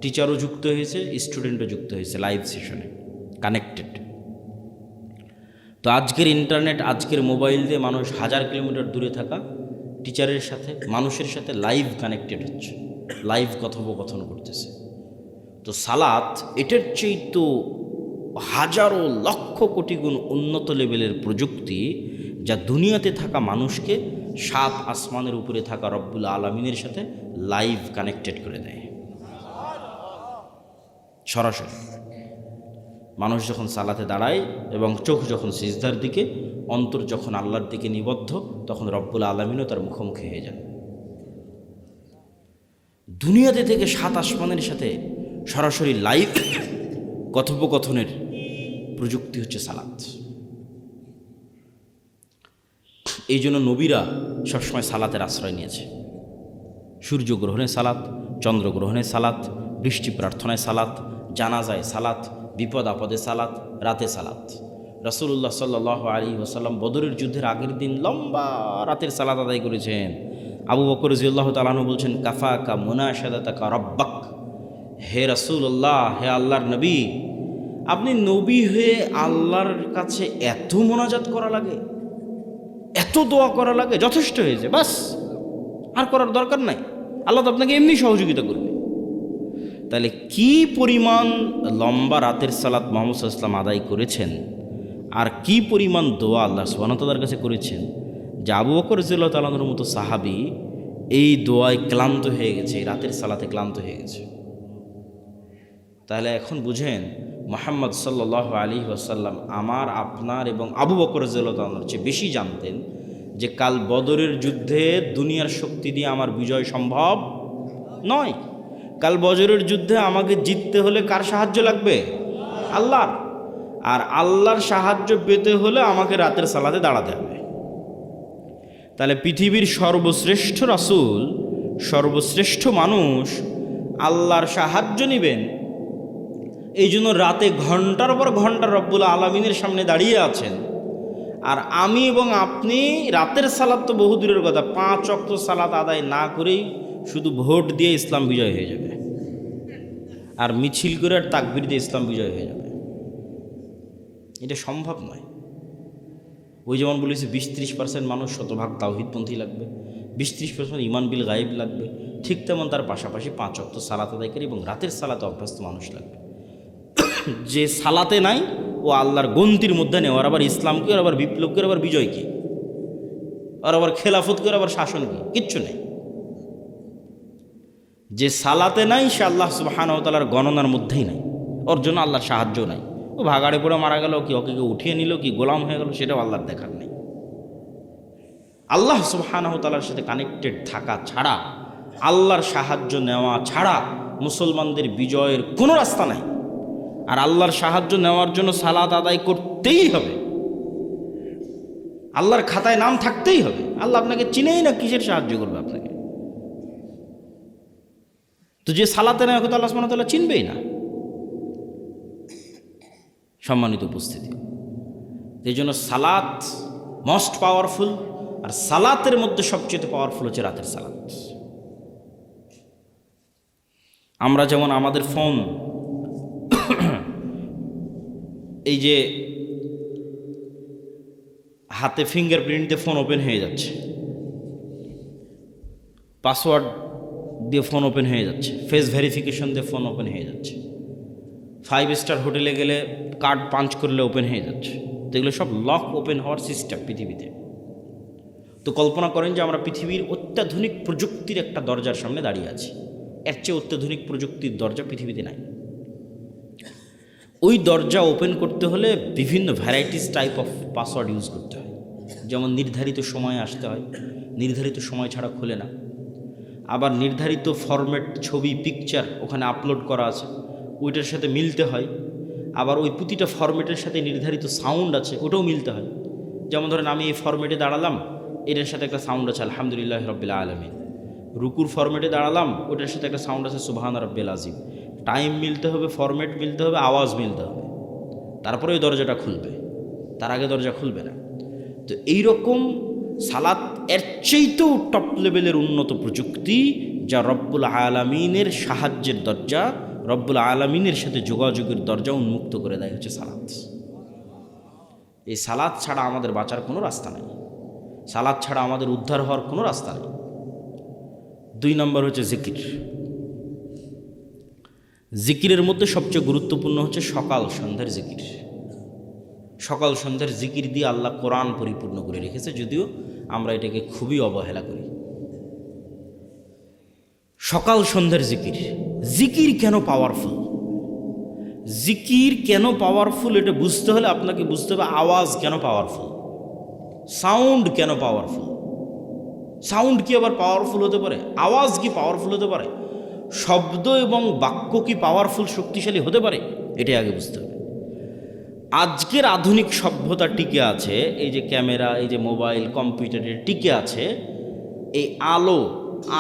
টিচারও যুক্ত হয়েছে, স্টুডেন্টও যুক্ত হয়েছে লাইভ সেশনে, কানেক্টেড। তো আজকের ইন্টারনেট, আজকের মোবাইল দিয়ে মানুষ হাজার কিলোমিটার দূরে থাকা টিচারের সাথে, মানুষের সাথে লাইভ কানেক্টেড হচ্ছে, লাইভ কথোপকথন করতেছে। তো সালাত এটার চেয়ে তো হাজারো লক্ষ কোটি গুণ উন্নত লেভেলের প্রযুক্তি, যা দুনিয়াতে থাকা মানুষকে সাত আসমানের উপরে থাকা রব্বুল আলামিনের সাথে লাইভ কানেক্টেড করে দেয়। সরাসরি মানুষ যখন সালাতে দাঁড়ায় এবং চোখ যখন সিজদার দিকে, অন্তর যখন আল্লাহর দিকে নিবদ্ধ, তখন রব্বুল আলামিনও তার মুখোমুখি হয়ে যান। দুনিয়াতে থেকে সাত আসমানের সাথে সরাসরি লাইভ কথোপকথনের প্রযুক্তি হচ্ছে সালাত। এই জন্য নবীরা সবসময় সালাতের আশ্রয় নিয়েছে। সূর্যগ্রহণে সালাত, চন্দ্রগ্রহণে সালাত, বৃষ্টি প্রার্থনায় সালাত, জানাজায় সালাত, বিপদ আপদে সালাত, রাতে সালাত। রাসূলুল্লাহ সাল্লাল্লাহু আলাইহি ওয়াসাল্লাম বদরের যুদ্ধের আগের দিন লম্বা রাতের সালাত আদায় করেছেন। আবু বকর রাদিয়াল্লাহু তাআলা আনহু বলছেন, কাফাকা মুনাশাদাতাকা রাব্বাক, হে রাসূলুল্লাহ, হে আল্লাহর নবী, আপনি নবী হয়ে আল্লাহর কাছে এত মোনাজাত করা লাগে, এত দোয়া করা লাগে, যথেষ্ট হয়েছে, বাস, আর করার দরকার নাই, আল্লাহ তো আপনাকে এমনি সহযোগিতা করবে। তাহলে কি পরিমাণ লম্বা রাতের সালাত মুহাম্মদ সাল্লাল্লাহু আলাইহি ওয়াসাল্লাম আদায় করেছেন, আর কি পরিমাণ দোয়া আল্লাহ সুবহানাহু ওয়া তাআলার কাছে করেছেন, যে আবু বকর রাদিয়াল্লাহু তাআলা আনহুর মতো সাহাবী এই দোয়ায় ক্লান্ত হয়ে গেছে, এই রাতের সালাতে ক্লান্ত হয়ে গেছে। তাহলে এখন বুঝেন মুহাম্মদ সাল্লাল্লাহু আলাইহি ওয়াসাল্লাম আমার, আপনার এবং আবু বকর রাদিয়াল্লাহু তাআলা আনহুর চেয়ে বেশি জানতেন যে কাল বদরের যুদ্ধে দুনিয়ার শক্তি দিয়ে আমার বিজয় সম্ভব নয়। কাল বদরের যুদ্ধে আমাকে জিততে হলে কার সাহায্য লাগবে? আল্লাহর। আর আল্লাহর সাহায্য পেতে হলে আমাকে রাতের সালাতে দাঁড়াতে হবে। তাহলে পৃথিবীর সর্বশ্রেষ্ঠ রাসূল, সর্বশ্রেষ্ঠ মানুষ আল্লাহর সাহায্য নেবেন, এই জন্য রাতে ঘন্টার পর ঘন্টা রব্বুল আলামিনের সামনে দাঁড়িয়ে আছেন। আর আমি এবং আপনি রাতের সালাত তো বহু দূরের কথা, 5 ওয়াক্ত সালাত আদায় না করেই শুধু ভোট দিয়ে ইসলাম বিজয় হয়ে যাবে, আর মিছিল করে আর তাকবীর দিয়ে ইসলাম বিজয় হয়ে যাবে। এটা সম্ভব নয়। ওই যেমন বলেছি 20-30% মানুষ শতভাগ তাওহীদপন্থী লাগবে, 20-30% ঈমান বিল গায়েব লাগবে, ঠিক তেমন তার পাশাপাশি 5 ওয়াক্ত সালাত আদায়কারী এবং রাতের সালাতে অভ্যস্ত মানুষ লাগবে। যে সালাতে নাই ও আল্লাহর গন্তির মধ্যে নেই, ওর আবার ইসলাম কি, ওর আবার বিপ্লব কি, ওর আবার বিজয় কি, ওর আবার খেলাফত কি, ওর আবার শাসন কি, কিচ্ছু নেই। যে সালাতে নাই সে আল্লাহ সুবহানাহু ওয়া তাআলার গণনার মধ্যেই নাই, ওর জন্য আল্লাহর সাহায্য নাই। ও ভাগাড়ে পড়ে মারা গেল কি, ওকে কেউ উঠিয়ে নিল কি, গোলাম হয়ে গেল, সেটাও আল্লাহর দেখার নেই। আল্লাহ সুবহানাহু ওয়া তাআলার সাথে কানেক্টেড থাকা ছাড়া, আল্লাহর সাহায্য নেওয়া ছাড়া মুসলমানদের বিজয়ের কোনো রাস্তা নাই। আর আল্লাহর সাহায্য নেওয়ার জন্য সালাত আদায় করতেই হবে, আল্লাহর খাতায় নাম থাকতেই হবে। আল্লাহ আপনাকে চিনেই না, কিসের সাহায্য করবে আপনাকে? তো যে সালাতে নেওয়া কথা আল্লাহ সুবহানাহু ওয়া তাআলা চিনবেই না। সম্মানিত উপস্থিতি, এই জন্য সালাত মোস্ট পাওয়ারফুল, আর সালাতের মধ্যে সবচেয়ে পাওয়ারফুল হচ্ছে রাতের সালাত। আমরা যেমন আমাদের ফোন, এই যে হাতে ফিঙ্গারপ্রিন্ট দিয়ে ফোন ওপেন হয়ে যাচ্ছে, পাসওয়ার্ড দিয়ে ফোন ওপেন হয়ে যাচ্ছে, ফেস ভেরিফিকেশন দিয়ে ফোন ওপেন হয়ে যাচ্ছে, 5 স্টার হোটেলে গেলে কার্ড পাঞ্চ করলে ওপেন হয়ে যাচ্ছে। তো এগুলো সব লক ওপেন হওয়ার সিস্টেম পৃথিবীতে। তো কল্পনা করেন যে আমরা পৃথিবীর অত্যাধুনিক প্রযুক্তির একটা দরজার সামনে দাঁড়িয়ে আছি। এর চেয়ে অত্যাধুনিক প্রযুক্তির দরজা পৃথিবীতে নাই। ওই দরজা ওপেন করতে হলে বিভিন্ন varieties type of password use করতে হয়। যেমন নির্ধারিত সময়ে আসতে হয়, নির্ধারিত সময় ছাড়া খুলে না। আবার নির্ধারিত ফরম্যাট ছবি পিকচার ওখানে আপলোড করা আছে, ওইটার সাথে মিলতে হয়। আবার ওই প্রতিটা ফরম্যাটের সাথে নির্ধারিত সাউন্ড আছে, ওটাও মিলতে হয়। যেমন ধরেন আমি এই ফরম্যাটে দাঁড়ালাম, এটার সাথে একটা সাউন্ড আছে আলহামদুলিল্লাহ রাব্বিল আলামিন। রুকুর ফরম্যাটে দাঁড়ালাম, ওটার সাথে একটা সাউন্ড আছে সুবহান রাব্বিল আযীম। টাইম মিলতে হবে, ফরম্যাট মিলতে হবে, আওয়াজ মিলতে হবে, তারপরে ওই দরজাটা খুলবে, তার আগে দরজা খুলবে না। তো এইরকম সালাত এর চাইতেও টপ লেভেলের উন্নত প্রযুক্তি, যা রব্বুল আলামিনের সাহায্যের দরজা, রব্বুল আলামিনের সাথে যোগাযোগের দরজা উন্মুক্ত করে দেয় হচ্ছে সালাত। এই সালাত ছাড়া আমাদের বাঁচার কোনো রাস্তা নেই, সালাত ছাড়া আমাদের উদ্ধার হওয়ার কোনো রাস্তা নেই। 2 নম্বর হচ্ছে জিকির। জিকিরের মধ্যে সবচেয়ে গুরুত্বপূর্ণ হচ্ছে সকাল সন্ধ্যার জিকির। সকাল সন্ধ্যার জিকির দিয়ে আল্লাহ কোরআন পরিপূর্ণ করে রেখেছে, যদিও আমরা এটাকে খুবই অবহেলা করি। সকাল সন্ধ্যার জিকির। জিকির কেন পাওয়ারফুল? জিকির কেন পাওয়ারফুল এটা বুঝতে হলে আপনাকে বুঝতে হবে আওয়াজ কেন পাওয়ারফুল, সাউন্ড কেন পাওয়ারফুল। সাউন্ড কি আবার পাওয়ারফুল হতে পারে? আওয়াজ কি পাওয়ারফুল হতে পারে? শব্দ এবং বাক্য কি পাওয়ারফুল, শক্তিশালী হতে পারে? এটাই আগে বুঝতে হবে। আজকের আধুনিক সভ্যতা টিকে আছে, এই যে ক্যামেরা, এই যে মোবাইল, কম্পিউটারের টিকে আছে এই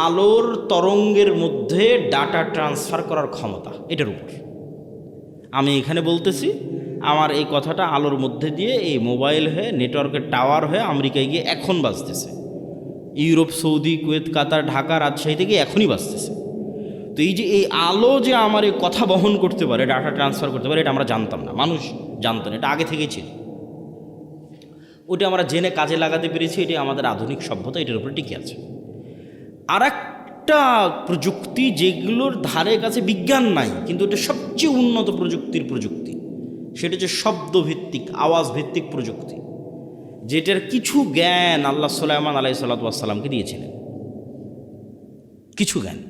আলোর তরঙ্গের মধ্যে ডাটা ট্রান্সফার করার ক্ষমতা, এটার উপর। আমি এখানে বলতেছি, আমার এই কথাটা আলোর মধ্যে দিয়ে এই মোবাইল হয়ে, নেটওয়ার্কের টাওয়ার হয়ে আমেরিকায় গিয়ে এখন বাজতেছে, ইউরোপ, সৌদি, কুয়েত, কাতার, ঢাকা, রাজশাহী থেকে এখনই বাজতেছে। তো এই যে এই আলো যে আমার এই কথা বহন করতে পারে, ডাটা ট্রান্সফার করতে পারে, এটা আমরা জানতাম না, মানুষ জানতো না, এটা আগে থেকেই ছিল। ওটা আমরা জেনে কাজে লাগাতে পেরেছি, এটি আমাদের আধুনিক সভ্যতা, এটার উপরে টিকে আছে। আর একটা প্রযুক্তি যেগুলোর ধারে কাছে বিজ্ঞান নাই, কিন্তু এটা সবচেয়ে উন্নত প্রযুক্তি, সেটা হচ্ছে শব্দভিত্তিক, আওয়াজ ভিত্তিক প্রযুক্তি, যেটার কিছু জ্ঞান আল্লাহ সুলাইমান আলাইহিসসালাতু ওয়াসসালামকে দিয়েছিলেন। কিছু জ্ঞান,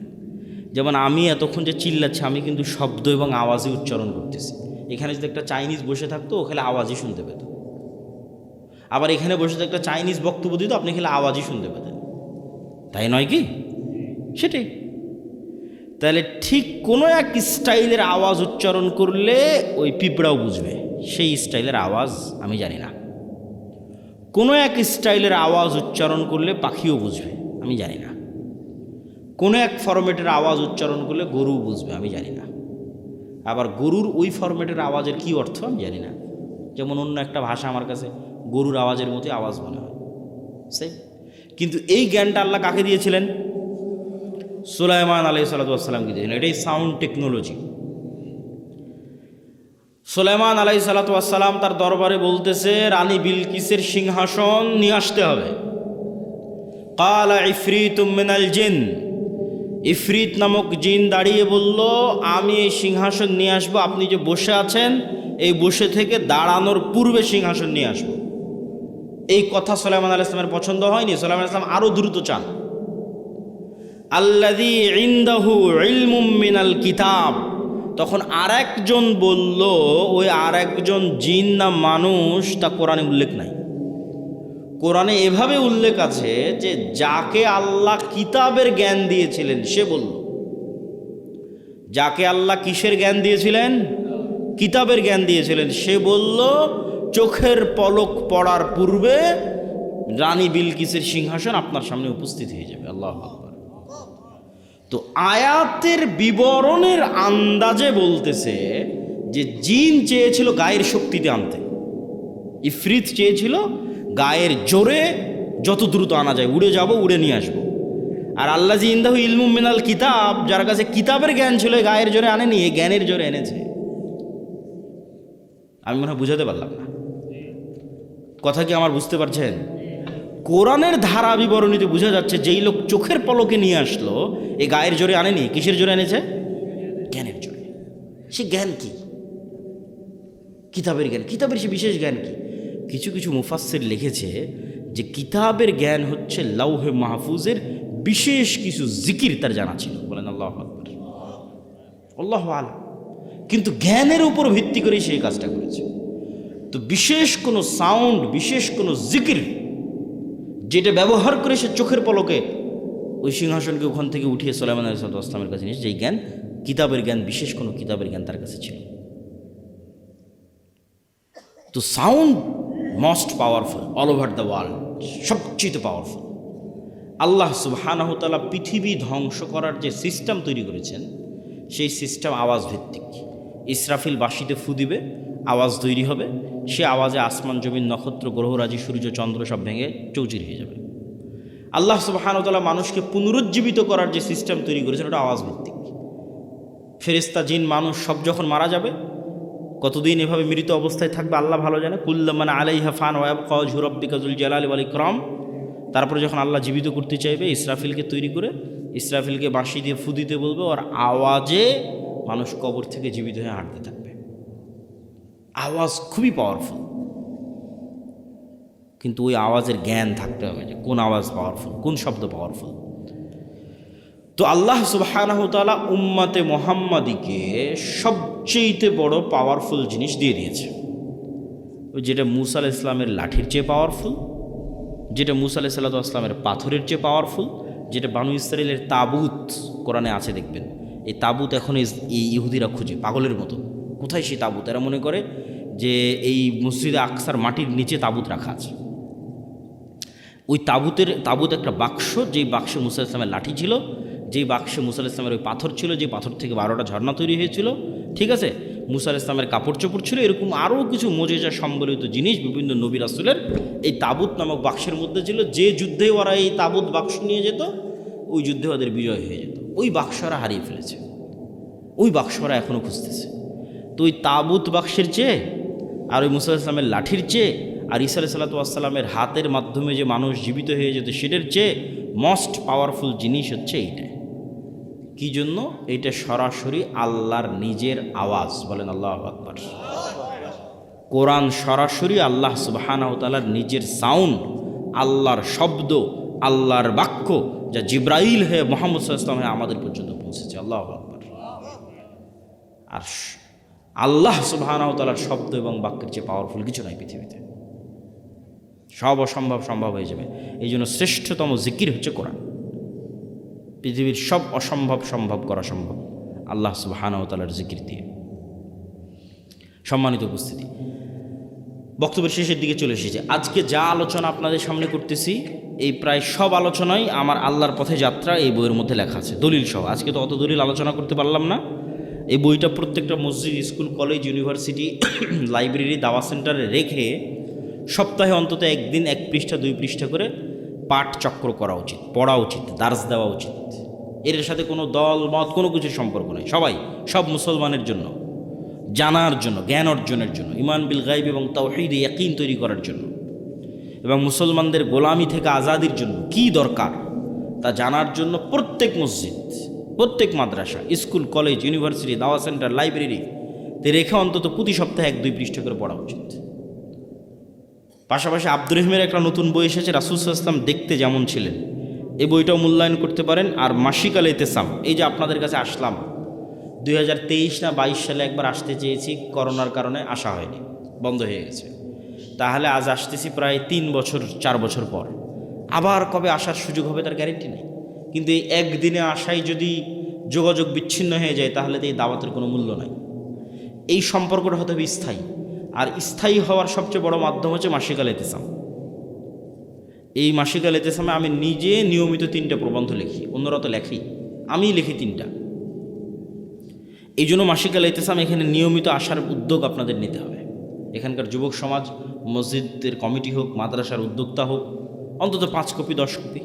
যেমন আমি এতক্ষণ যে চিল্লাচ্ছি, আমি কিন্তু শব্দ এবং আওয়াজই উচ্চারণ করতেছি। এখানে যদি একটা চাইনিজ বসে থাকতো, ও খেলে আওয়াজই শুনতে পেত। আবার এখানে বসে একটা চাইনিজ বক্তব্য দিত, আপনি খেলে আওয়াজই শুনতে পেতেন, তাই নয় কি? সেটাই। তাহলে ঠিক কোনো এক স্টাইলের আওয়াজ উচ্চারণ করলে ওই পিঁপড়াও বুঝবে, সেই স্টাইলের আওয়াজ আমি জানি না। কোনো এক স্টাইলের আওয়াজ উচ্চারণ করলে পাখিও বুঝবে, আমি জানি না। কোনো এক ফরম্যাটের আওয়াজ উচ্চারণ করলে গরু বুঝবে, আমি জানি না। আবার গরুর ওই ফরম্যাটের আওয়াজের কী অর্থ আমি জানি না। যেমন অন্য একটা ভাষা আমার কাছে গরুর আওয়াজের মতোই আওয়াজ মনে হয়, সেই। কিন্তু এই জ্ঞানটা আল্লাহ কাকে দিয়েছিলেন? সুলাইমান আলাইহিসসালাতু ওয়াসসালামকে দিয়েছিলেন। এটাই সাউন্ড টেকনোলজি। সুলাইমান আলাইহিসসালাতু ওয়াসসালাম তার দরবারে বলতেছে, রানী বিলকিসের সিংহাসন নিয়ে আসতে হবে। ক্বালা ইফরিতুম মিনাল জিন, ইফরিত নামক জিন দাঁড়িয়ে বলল, আমি এই সিংহাসন নিয়ে আসবো, আপনি যে বসে আছেন এই বসে থেকে দাঁড়ানোর পূর্বে সিংহাসন নিয়ে আসবো। এই কথা সুলাইমান আলাইহিস সালামের পছন্দ হয়নি। সুলাইমান আলাইহিস সালাম আরও দ্রুত চান। আল্লাযী ইনদাহু ইলমুম মিনাল কিতাব, তখন আরেকজন বলল, ওই আরেকজন জিন না মানুষ তা কোরআনে উল্লেখ নাই। কোরআনে এভাবে উল্লেখ আছে যে যাকে আল্লাহ কিতাবের জ্ঞান দিয়েছিলেন সে বলল। যাকে আল্লাহ কিসের জ্ঞান দিয়েছিলেন? কিতাবের জ্ঞান দিয়েছিলেন, সে বলল চোখের পলক পড়ার পূর্বে রানী বিলকিসের সিংহাসন আপনার সামনে উপস্থিত হয়ে যাবে। আল্লাহু আকবার। তো আয়াতের বিবরণের আন্দাজে বলতেছে যে জিন চেয়েছিল গায়ের শক্তিতে আনতে, ইফরিত চেয়েছিল গায়ের জোরে যত দ্রুত আনা যায়, উড়ে যাব, উড়ে নিয়ে আসবো। আর আল্লাযী ইনদাহু ইলমুম মিনাল কিতাব, যার কাছে কিতাবের জ্ঞান ছিল, গায়ের জোরে আনেনি, জ্ঞানের জোরে এনেছে। আমি মনে হয় বুঝাতে পারলাম না কথা, কি আমার বুঝতে পারছেন? কোরআনের ধারা বিবরণীতে বোঝা যাচ্ছে যেই লোক চোখের পলকে নিয়ে আসলো, এই গায়ের জোরে আনেনি, কিসের জোরে এনেছে? জ্ঞানের জোরে। সে জ্ঞান কি? কিতাবের জ্ঞান। কিতাবের সে বিশেষ জ্ঞান কি? কিছু কিছু মুফাসসির লিখেছে যে কিতাবের জ্ঞান হচ্ছে লাউহে মাহফুজের বিশেষ কিছু জিকির তার জানা ছিল। বলেন আল্লাহু আকবার। আল্লাহু আ'লাম। কিন্তু জ্ঞানের উপর ভিত্তি করে সেই কাজটা করেছে। তো বিশেষ কোনো সাউন্ড, বিশেষ কোনো জিকির যেটা ব্যবহার করে সে চোখের পলকে ওই সিংহাসনকে ওখান থেকে উঠিয়ে সুলাইমান আলাইহিস সালামের কাছে নিয়েছে, যেই জ্ঞান কিতাবের জ্ঞান, বিশেষ কোনো কিতাবের জ্ঞান তার কাছে ছিল। তো sound most powerful all over the world, সবচেয়ে পাওয়ারফুল। আল্লাহ সুবহানাহু ওয়া তাআলা পৃথিবী ধ্বংস করার যে সিস্টেম তৈরি করেছেন, সেই সিস্টেম আওয়াজ ভিত্তিক। ইসরাফিল বাঁশিতে ফু দিবে, আওয়াজ তৈরি হবে, সে আওয়াজে আসমান জমিন নক্ষত্র গ্রহরাজি সূর্য চন্দ্র সব ভেঙে চৌচির হয়ে যাবে। আল্লাহ সুবহানাহু ওয়া তাআলা মানুষকে পুনরুজ্জীবিত করার যে সিস্টেম তৈরি করেছেন, ওটা আওয়াজ ভিত্তিক। ফেরেশতা জিন মানুষ সব যখন মারা যাবে, কতদিন এভাবে মৃত অবস্থায় থাকবে আল্লাহ ভালো জানে। কুল্লু মান আলাইহা ফান ওয়া ইয়াবকা ওয়াজহু রাব্বিকা যুল জালালি ওয়াল ইকরাম। তারপরে যখন আল্লাহ জীবিত করতে চাইবে, ইসরাফিলকে তৈরি করে ইসরাফিলকে বাঁশি দিয়ে ফু দিতে বলবে, ওর আওয়াজে মানুষ কবর থেকে জীবিত হয়ে হাঁটতে থাকবে। আওয়াজ খুবই পাওয়ারফুল, কিন্তু ওই আওয়াজের জ্ঞান থাকতে হবে যে কোন আওয়াজ পাওয়ারফুল, কোন শব্দ পাওয়ারফুল। তো আল্লাহ সুবহানাহু ওয়া তাআলা উম্মতে মুহাম্মাদিকে সবচেয়ে বড় পাওয়ারফুল জিনিস দিয়ে দিয়েছে, ওই যেটা মূসা আলাইহিস সালামের লাঠির চেয়ে পাওয়ারফুল, যেটা মূসা আলাইহিস সালামের পাথরের চেয়ে পাওয়ারফুল, যেটা বানু ইসরাইলের তাবুত কোরআনে আছে দেখবেন। এই তাবুত এখন এই ইহুদিরা খুঁজে পাগলের মতো, কোথায় সেই তাবুত? এরা মনে করে যে এই মসজিদে আকসার মাটির নিচে তাবুত রাখা আছে। ওই তাবুত একটা বাক্স, যেই বাক্সে মূসা আলাইহিস সালামের লাঠি ছিল, যেই বাক্সে মূসা আলাইহিস সালামের ওই পাথর ছিল, যে পাথর থেকে 12টা ঝর্ণা তৈরি হয়েছিল, ঠিক আছে, মূসা আলাইহিস সালামের কাপড় চোপড় ছিল, এরকম আরও কিছু মুজিজা সম্বলিত জিনিস বিভিন্ন নবী রাসূলের এই তাবুত নামক বাক্সের মধ্যে ছিল। যে যুদ্ধে ওরা এই তাবুত বাক্স নিয়ে যেত, ওই যুদ্ধে ওদের বিজয় হয়ে যেত। ওই বাক্স ওরা হারিয়ে ফেলেছে, ওই বাক্স ওরা এখনও খুঁজতেছে। তো ওই তাবুত বাক্সের চেয়ে আর ওই মূসা আলাইহিস সালামের লাঠির চেয়ে আর ঈসা আলাইহিস সালামের হাতের মাধ্যমে যে মানুষ জীবিত হয়ে যেত, সেটার চেয়ে মোস্ট পাওয়ারফুল জিনিস হচ্ছে এইটা। কি জন্য? এইটা সরাসরি আল্লাহর নিজের আওয়াজ। বলেন আল্লাহু আকবার। কোরআন সরাসরি আল্লাহ সুবহানাহু ওয়া তাআলার নিজের সাউন্ড, আল্লাহর শব্দ, আল্লাহর বাক্য, যা জিব্রাইল হয়ে মুহাম্মদ সাল্লাল্লাহু আলাইহি ওয়াসাল্লাম আমাদের পর্যন্ত পৌঁছেছে। আল্লাহু আকবার। আর আল্লাহ সুবহানাহু ওয়া তাআলার শব্দ এবং বাক্যের চেয়ে পাওয়ারফুল কিছু নাই পৃথিবীতে। সব অসম্ভব সম্ভব হয়ে যাবে। এই জন্য শ্রেষ্ঠতম জিকির হচ্ছে কোরআন। পৃথিবীর সব অসম্ভব সম্ভব করা সম্ভব আল্লাহ সুবহানাহু ওয়া তাআলার জিকির দিয়ে। সম্মানিত উপস্থিতি, বক্তব্যের শেষের দিকে চলে এসেছে। আজকে যা আলোচনা আপনাদের সামনে করতেছি, এই প্রায় সব আলোচনাই আমার আল্লাহর পথে যাত্রা এই বইয়ের মধ্যে লেখা আছে, দলিল সহ। আজকে তো অত দলিল আলোচনা করতে পারলাম না। এই বইটা প্রত্যেকটা মসজিদ, স্কুল, কলেজ, ইউনিভার্সিটি, লাইব্রেরি, দাওয়া সেন্টারে রেখে সপ্তাহে অন্তত একদিন 1 পৃষ্ঠা 2 পৃষ্ঠা করে পাঠ চক্র করা উচিত, পড়া উচিত, দার্স দেওয়া উচিত। এর সাথে কোনো দল মত কোনো কিছুর সম্পর্ক নেই। সব মুসলমানের জন্য, জানার জন্য, জ্ঞান অর্জনের জন্য, ইমান বিল গায়ব এবং তাওহীদে ইয়াকিন তৈরি করার জন্য, এবং মুসলমানদের গোলামি থেকে আজাদির জন্য কি দরকার তা জানার জন্য প্রত্যেক মসজিদ, প্রত্যেক মাদ্রাসা, স্কুল, কলেজ, ইউনিভার্সিটি, দাওয়া সেন্টার, লাইব্রেরিতে রেখে অন্তত প্রতি সপ্তাহে 1-2 পৃষ্ঠা করে পড়া উচিত। পাশাপাশি আব্দুর রহিমের একটা নতুন বই এসেছে, রাসূল সাল্লাল্লাহু আলাইহি ওয়াসাল্লাম দেখতে যেমন ছিলেন, এই বইটাও মূল্যায়ন করতে পারেন। আর মাসিক আল ইতিসাম, এই যে আপনাদের কাছে আসলাম, 2023 না 22 সালে একবার আসতে চেয়েছি, করোনার কারণে আসা হয়নি, বন্ধ হয়ে গেছে। তাহলে আজ আসতেছি প্রায় 3 বছর 4 বছর পর। আবার কবে আসার সুযোগ হবে তার গ্যারেন্টি নেই। কিন্তু এই একদিনে আসাই যদি যোগাযোগ বিচ্ছিন্ন হয়ে যায়, তাহলে তো এই দাওয়াতের কোনো মূল্য নাই। এই সম্পর্কটা হতে হবে স্থায়ী, আর স্থায়ী হওয়ার সবচেয়ে বড় মাধ্যম হচ্ছে মাসিক আল ইতিসাম। এই মাসিক আল ইতিসামে আমি নিজে নিয়মিত 3টা প্রবন্ধ লিখি, অন্যরা তো লেখি, আমি লিখি 3টা। এই জন্য মাসিক আল ইতিসাম এখানে নিয়মিত আসার উদ্যোগ আপনাদের নিতে হবে। এখানকার যুবক সমাজ, মসজিদের কমিটি হোক, মাদ্রাসার উদ্যোক্তা হোক, অন্তত 5 কপি 10 কপি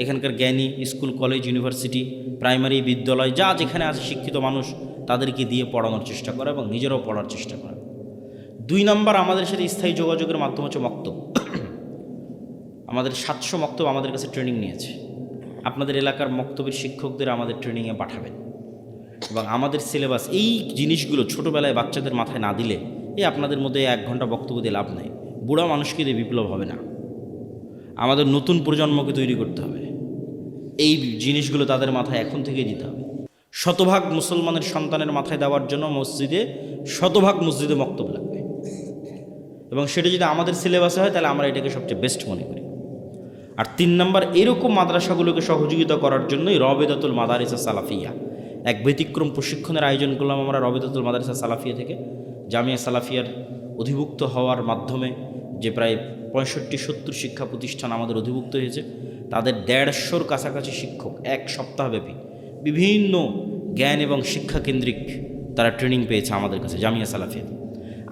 এখানকার জ্ঞানী, স্কুল, কলেজ, ইউনিভার্সিটি, প্রাইমারি, বিদ্যালয়, যা যেখানে আছে শিক্ষিত মানুষ, তাদেরকে দিয়ে পড়ানোর চেষ্টা করা এবং নিজেরাও পড়ার চেষ্টা করা। 2 নম্বর, আমাদের সাথে স্থায়ী যোগাযোগের মাধ্যম হচ্ছে মক্তব। আমাদের 700 মক্তব আমাদের কাছে ট্রেনিং নিয়েছে। আপনাদের এলাকার মক্তবের শিক্ষকদের আমাদের ট্রেনিংয়ে পাঠাবেন, এবং আমাদের সিলেবাস এই জিনিসগুলো ছোটোবেলায় বাচ্চাদের মাথায় না দিলে, আপনাদের মধ্যে 1 ঘন্টা বক্তব্য দিয়ে লাভ নেই। বুড়া মানুষকে দিয়ে বিপ্লব হবে না। আমাদের নতুন প্রজন্মকে তৈরি করতে হবে, এই জিনিসগুলো তাদের মাথায় এখন থেকে দিতে হবে। শতভাগ মুসলমানের সন্তানের মাথায় দেওয়ার জন্য শতভাগ মসজিদে মক্তব লাগবে, এবং সেটা যদি আমাদের সিলেবাসে হয় তাহলে আমরা এটাকে সবচেয়ে বেস্ট মনে করি। আর 3 নম্বর, এরকম মাদ্রাসাগুলোকে সহযোগিতা করার জন্যই রবেদাতুল মাদারিসা সালাফিয়া, এক ব্যতিক্রম প্রশিক্ষণের আয়োজন করলাম আমরা রবেদাতুল মাদারিসা সালাফিয়া থেকে। জামিয়া সালাফিয়ার অধিভুক্ত হওয়ার মাধ্যমে যে প্রায় 65-70 শিক্ষা প্রতিষ্ঠান আমাদের অধিভুক্ত হয়েছে, তাদের 150-র কাছাকাছি শিক্ষক এক সপ্তাহব্যাপী বিভিন্ন জ্ঞান এবং শিক্ষা কেন্দ্রিক তারা ট্রেনিং পেয়েছে আমাদের কাছে জামিয়া সালাফিয়া।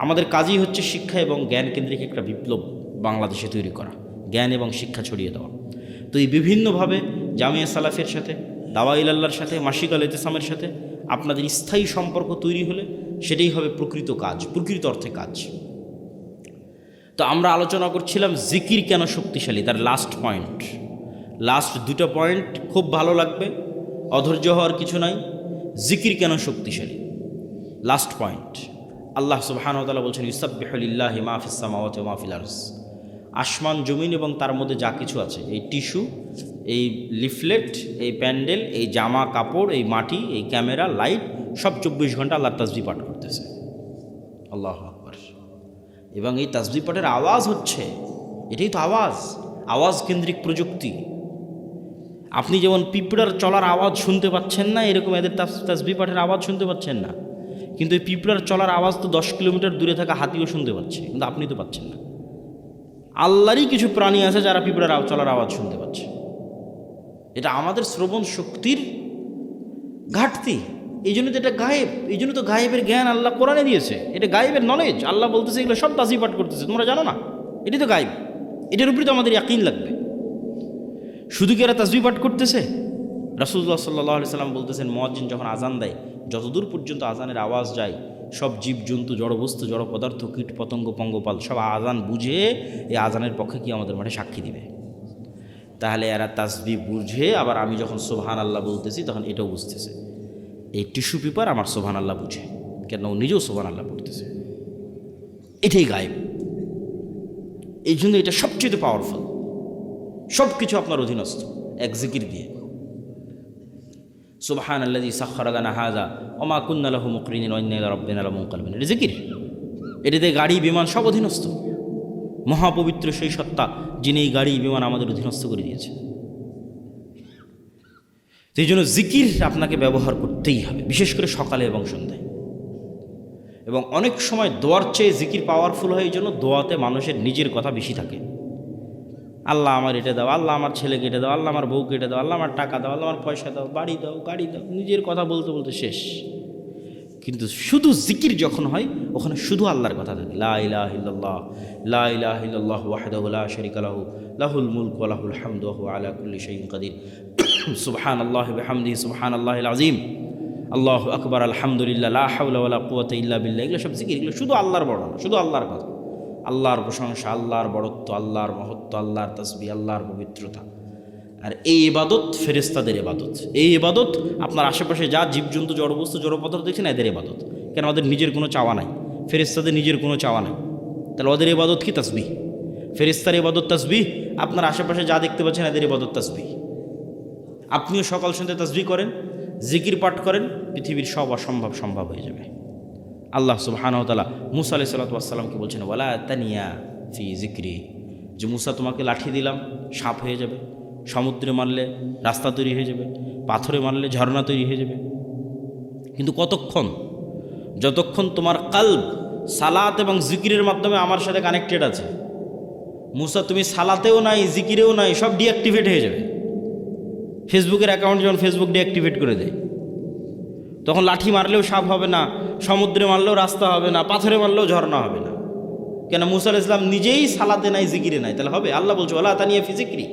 আমাদের কাজই হচ্ছে শিক্ষা এবং জ্ঞান কেন্দ্রিক একটা বিপ্লব বাংলাদেশে তৈরি করা, জ্ঞান এবং শিক্ষা ছড়িয়ে দেওয়া। তো এই বিভিন্নভাবে জামিয়া সালাফিয়ার সাথে, দাওয়াইল আল্লাহর সাথে, মাসিক আল ইতিসামের সাথে আপনাদের স্থায়ী সম্পর্ক তৈরি হলে সেটাই হবে প্রকৃত কাজ, প্রকৃত অর্থে কাজ। তো আমরা আলোচনা করছিলাম জিকির কেন শক্তিশালী, তার লাস্ট 2টা পয়েন্ট খুব ভালো লাগবে, অধৈর্য হওয়ার কিছু নাই। জিকির কেন শক্তিশালী, লাস্ট পয়েন্ট। আল্লাহ সুবহানাহু ওয়া তাআলা বলছেন ইউসাব্বিহু লিল্লাহি মা ফিস সামাওয়াতি ওয়া মা ফিল আরজ। আসমান জমিন এবং তার মধ্যে যা কিছু আছে, এই টিস্যু, এই লিফলেট, এই প্যান্ডেল, এই জামা কাপড়, এই মাটি, এই ক্যামেরা, লাইট, সব 24 ঘন্টা আল্লাহর তাসবিহ পাঠ করতেছে। আল্লাহু আকবার। এবং এই তাসবিহ পাঠের আওয়াজ হচ্ছে, এটাই তো আওয়াজ কেন্দ্রিক প্রযুক্তি। আপনি যেমন পিঁপড়ার চলার আওয়াজ শুনতে পাচ্ছেন না, এরকম এদের তাসবিহ পাঠের আওয়াজ শুনতে পাচ্ছেন না। কিন্তু এই পিঁপড়ার চলার আওয়াজ তো 10 কিলোমিটার দূরে থাকা হাতিও শুনতে পাচ্ছে, কিন্তু আপনি তো পাচ্ছেন না। আল্লাহরই কিছু প্রাণী আছে যারা পিঁপড়ার চলার আওয়াজ শুনতে পাচ্ছে। এটা আমাদের শ্রবণ শক্তির ঘাটতি, এই জন্য তো এটা গায়েব। এই জন্য তো গায়েবের জ্ঞান আল্লাহ কোরআনে দিয়েছে, এটা গায়েবের নলেজ। আল্লাহ বলতেছে এগুলো সব তাসবিহ পাঠ করতেছে, তোমরা জানো না, এটি তো গায়েব। এটার উপরে তো আমাদের ইয়াকিন লাগবে। শুধু কি এরা তাসবিহ পাঠ করতেছে? রাসূলুল্লাহ সাল্লাল্লাহু আলাইহি সাল্লাম বলতেছেন, মুয়াজ্জিন যখন আজান দেয়, যতদূর পর্যন্ত আজানের আওয়াজ যায়, সব জীবজন্তু, জড়বস্তু, জড় পদার্থ, কীট পতঙ্গ, পঙ্গপাল সব আজান বুঝে এই আজানের পক্ষে কি আমাদের মাঠে সাক্ষী দিবে। তাহলে এরা তাসবিহ বুঝে, আবার আমি যখন সুবহানাল্লাহ বলতেছি তখন এটাও বুঝতেছে। এই টিস্যু পেপার আমার সুবহানাল্লাহ বুঝে, কেন ও নিজেও সুবহানাল্লাহ পড়তেছে। এটাই গায়েব। এই জন্য এটা সবচেয়ে পাওয়ারফুল। সব কিছু আপনার অধীনস্থ এক জিকির দিয়ে। সুবহানাল্লাযী সাখখারা লানা হাযা ওয়া মা কুন্না লাহু মুকরিনিন ওয়া ইন্না ইলা রাব্বিনা লামুনকালিবুন। এটা জিকির। এটাতে গাড়ি বিমান সব অধীনস্থ। মহাপবিত্র সেই সত্তা যিনি এই গাড়ি বিমান আমাদের অধীনস্থ করে দিয়েছে। সেই জন্য জিকির আপনাকে ব্যবহার করতেই হবে, বিশেষ করে সকালে এবং সন্ধ্যায়। এবং অনেক সময় দোয়ার চেয়ে জিকির পাওয়ারফুল হয়, এই জন্য দোয়াতে মানুষের নিজের কথা বেশি থাকে। আল্লাহ আমার এটা দাও, আল্লাহ আমার ছেলেকে এটা দাও, আল্লাহ আমার বউকে এটা দাও, আল্লাহ আমার টাকা দাও, আল্লাহ আমার পয়সা দাও, বাড়ি দাও, গাড়ি দাও, নিজের কথা বলতে বলতে শেষ। কিন্তু শুধু জিকির যখন হয়, ওখানে শুধু আল্লাহর কথা থাকে। লা ইলাহা ইল্লাল্লাহ, লা ইলাহা ইল্লাল্লাহু ওয়াহদাহু লা শারীকা লাহু, লাহুল মুলকু ওয়া লাহুল হামদু ওয়া হুয়া আলা কুল্লি শাইইন কাদির, সুবহানাল্লাহি ওয়া বিহামদিহি সুবহানাল্লাহিল আযীম, আল্লাহু আকবার, আলহামদুলিল্লাহ, লা হাওলা ওয়া লা কুওয়াতা ইল্লা বিল্লাহ। এগুলো সব জিকির, এগুলো শুধু আল্লাহর বর্ণনা, শুধু আল্লাহর কথা, আল্লাহর প্রশংসা, আল্লাহর বড়ত্ব, আল্লাহর মহত্ব, আল্লাহর তাসবিহ, আল্লাহর পবিত্রতা। আর এই ইবাদত ফেরেশতাদের ইবাদত। এই ইবাদত আপনার আশেপাশে যা জীবজন্তু, জড়বস্তু, জড় পদার্থ দেখছেন, এদের ইবাদত। কেন? ওদের নিজের কোনো চাওয়া নাই, ফেরেশতাদের নিজের কোনো চাওয়া নাই। তাহলে ওদের ইবাদত কি? তাসবিহ। ফেরেশতার ইবাদত তাসবিহ। আপনার আশেপাশে যা দেখতে পাচ্ছেন, এদের ইবাদত তাসবিহ। আপনিও সকাল সন্ধ্যা তাসবিহ করেন, জিকির পাঠ করেন, পৃথিবীর সব অসম্ভব সম্ভব হয়ে যাবে। আল্লাহ সুবহানাহু ওয়া তাআলা মূসা আলাইহিস সালাতু ওয়াস সালামকে বলছেন, ওয়ালা তানিয়া ফি যিকরি, যে মূসা তোমাকে লাঠি দিলাম, সাপ হয়ে যাবে, সমুদ্রে মারলে রাস্তা তৈরি হয়ে যাবে, পাথরে মারলে ঝর্ণা তৈরি হয়ে যাবে। কিন্তু কতক্ষণ? যতক্ষণ তোমার কলব সালাত এবং জিকিরের মাধ্যমে আমার সাথে কানেক্টেড আছে। মূসা তুমি সালাতেও নাই, জিকিরেও নাই, সব ডিঅ্যাক্টিভেট হয়ে যাবে। ফেসবুকের অ্যাকাউন্ট যখন ফেসবুক ডিঅ্যাক্টিভেট করে দেয়, তখন লাঠি মারলেও সাপ হবে না, সমুদ্রে মারলেও রাস্তা হবে না, পাথরে মারলেও ঝর্ণা হবে না। কেন? মূসা আলাইহিস সালাম নিজেই সালাতে নাই, জিকিরে নাই। তাহলে হবে? আল্লাহ বলছে ওয়ালা তানিয়া ফি যিকরি,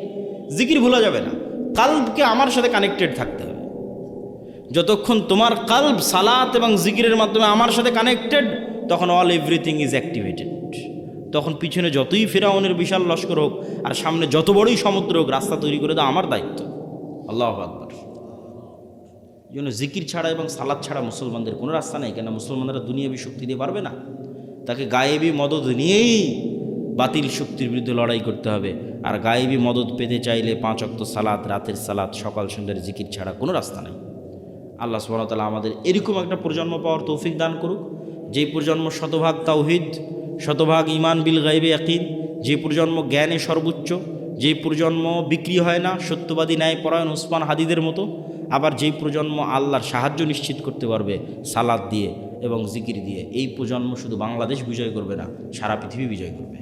জিকির ভোলা যাবে না। কলবকে আমার সাথে কানেক্টেড থাকতে হবে। যতক্ষণ তোমার কলব সালাত এবং জিকিরের মাধ্যমে আমার সাথে কানেক্টেড, তখন অল এভরিথিং ইজ অ্যাক্টিভেটেড। তখন পিছনে যতই ফিরআউনের বিশাল লস্কর হোক আর সামনে যত বড়ই সমুদ্র হোক, রাস্তা তৈরি করে দেওয়া আমার দায়িত্ব। আল্লাহু আকবার। এই জন্য জিকির ছাড়া এবং সালাত ছাড়া মুসলমানদের কোনো রাস্তা নেই। কেন? মুসলমানরা দুনিয়াবী শক্তি দিয়ে পারবে না, তাকে গায়েবী মদদ নিয়েই বাতিল শক্তির বিরুদ্ধে লড়াই করতে হবে। আর গায়েবী মদদ পেতে চাইলে 5 ওয়াক্ত সালাত, রাতের সালাত, সকাল সন্ধ্যার জিকির ছাড়া কোনো রাস্তা নেই। আল্লাহ সুবহানাহু ওয়া তাআলা আমাদের এরকম একটা প্রজন্ম পাওয়ার তৌফিক দান করুক, যেই প্রজন্ম শতভাগ তাওহীদ, শতভাগ ঈমান বিল গায়বে ইয়াকিন, যে প্রজন্ম জ্ঞানে সর্বোচ্চ, যেই প্রজন্ম বিক্রি হয় না, সত্যবাদী ন্যায়পরায়ণ উসমান হাদিদের মতো, আবার যেই প্রজন্ম আল্লাহর সাহায্য নিশ্চিত করতে পারবে সালাত দিয়ে এবং জিকির দিয়ে। এই প্রজন্ম শুধু বাংলাদেশ বিজয় করবে না, সারা পৃথিবী বিজয় করবে।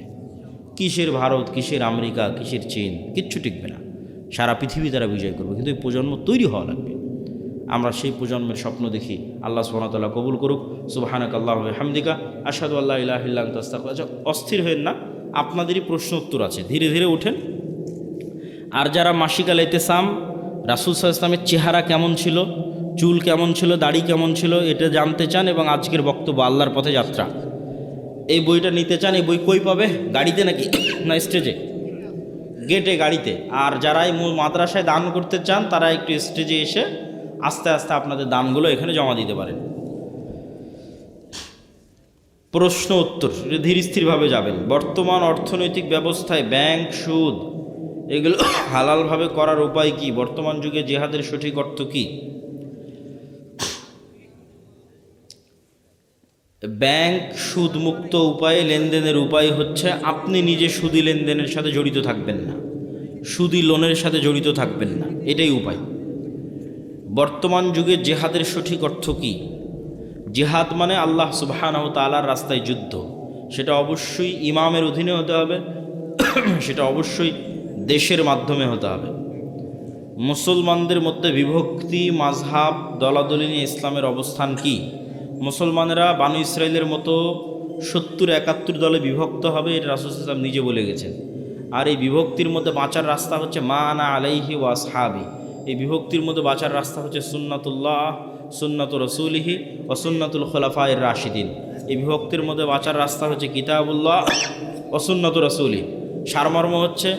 কিসের ভারত, কিসের আমেরিকা, কিসের চীন, কিচ্ছু টিকবে না, সারা পৃথিবী তারা বিজয় করবে। কিন্তু এই প্রজন্ম তৈরি হওয়া লাগবে। আমরা সেই প্রজন্মের স্বপ্ন দেখি। আল্লাহ সুবহানাহু ওয়া তাআলা কবুল করুক। সুবহানাকাল্লাহু ওয়া বিহামদিকা আশহাদু আল্লা ইলাহা ইল্লা আনতা আস্তাগফিরুকা। অস্থির হয়েন না, আপনাদেরই প্রশ্ন উত্তর আছে, ধীরে ধীরে ওঠেন। আর যারা মাসিকাল ইতিসাম, রাসূল সাল্লাল্লাহু আলাইহি ওয়াসাল্লামের চেহারা কেমন ছিল, চুল কেমন ছিল, দাড়ি কেমন ছিল, এটা জানতে চান এবং আজকের বক্তব্য আল্লাহর পথে যাত্রা, এই বইটা নিতে চান, এই বই কই পাবে? গাড়িতে নাকি না স্টেজে? গেটে, গাড়িতে। আর যারা এই মাদ্রাসায় দান করতে চান তারা একটু স্টেজে এসে আস্তে আস্তে আপনাদের দানগুলো এখানে জমা দিতে পারেন। প্রশ্ন উত্তর ধীর স্থিরভাবে যাবেন। বর্তমান অর্থনৈতিক ব্যবস্থায় ব্যাংক, সুদ এগুলো হালালভাবে করার উপায় কি? বর্তমান যুগে জিহাদের সঠিক অর্থ কি? ব্যাংক সুদমুক্ত উপায়ে লেনদেনের উপায় হচ্ছে আপনি নিজে সুদি লেনদেনের সাথে জড়িত থাকবেন না, সুদি লোনের সাথে জড়িত থাকবেন না, এটাই উপায়। বর্তমান যুগে জিহাদের সঠিক অর্থ কি? জিহাদ মানে আল্লাহ সুবহানাহু ওয়া তাআলার রাস্তায় যুদ্ধ। সেটা অবশ্যই ইমামের অধীনে হতে হবে, সেটা অবশ্যই দেশের মাধ্যমে হতে হবে। মুসলমানদের মধ্যে বিভক্তি, মাযহাব, দলাদলি নিয়ে ইসলামের অবস্থান কি? মুসলমানেরা বানু ইসরাইলের মতো 70-71 দলে বিভক্ত হবে, এটা রাসূল সাল্লাল্লাহু আলাইহি ওয়াসাল্লাম নিজে বলে গেছেন। আর এই বিভক্তির মধ্যে বাঁচার রাস্তা হচ্ছে মা আনা আলাইহি ওয়া আসহাবি। এই বিভক্তির মধ্যে বাঁচার রাস্তা হচ্ছে সুন্নাতুল্লাহ, সুন্নাতু রাসূলিহি ও সুন্নাতুল খুলাফায়ে রাশিদিন। এই বিভক্তির মধ্যে বাঁচার রাস্তা হচ্ছে কিতাবুল্লাহ ও সুন্নাতু রাসূলি। সারমর্ম হচ্ছে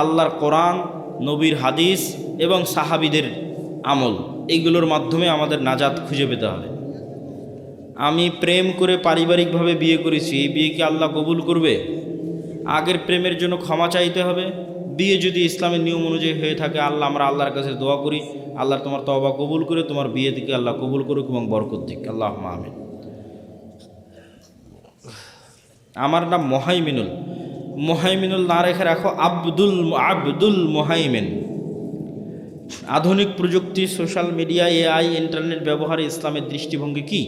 আল্লাহর কোরআন, নবীর হাদিস এবং সাহাবীদের আমল, এইগুলোর মাধ্যমে আমাদের নাজাত খুঁজে পেতে হবে। আমি প্রেম করে পারিবারিকভাবে বিয়ে করেছি, এই বিয়ে কি আল্লাহ কবুল করবে? আগের প্রেমের জন্য ক্ষমা চাইতে হবে। বিয়ে যদি ইসলামের নিয়ম অনুযায়ী হয়ে থাকে, আমরা আল্লাহর কাছে দোয়া করি, আল্লাহ তোমার তওবা কবুল করে তোমার বিয়ে থেকে আল্লাহ কবুল করুক এবং বরকত দিক, আল্লাহুম্মা আমিন। আমার নাম মোহাইমিনুল। মোহাইমিনুল না রেখে রাখো আব্দুল মোহাইমিন। আধুনিক প্রযুক্তি, সোশ্যাল মিডিয়া, এআই, ইন্টারনেট ব্যবহারে ইসলামের দৃষ্টিভঙ্গি কি?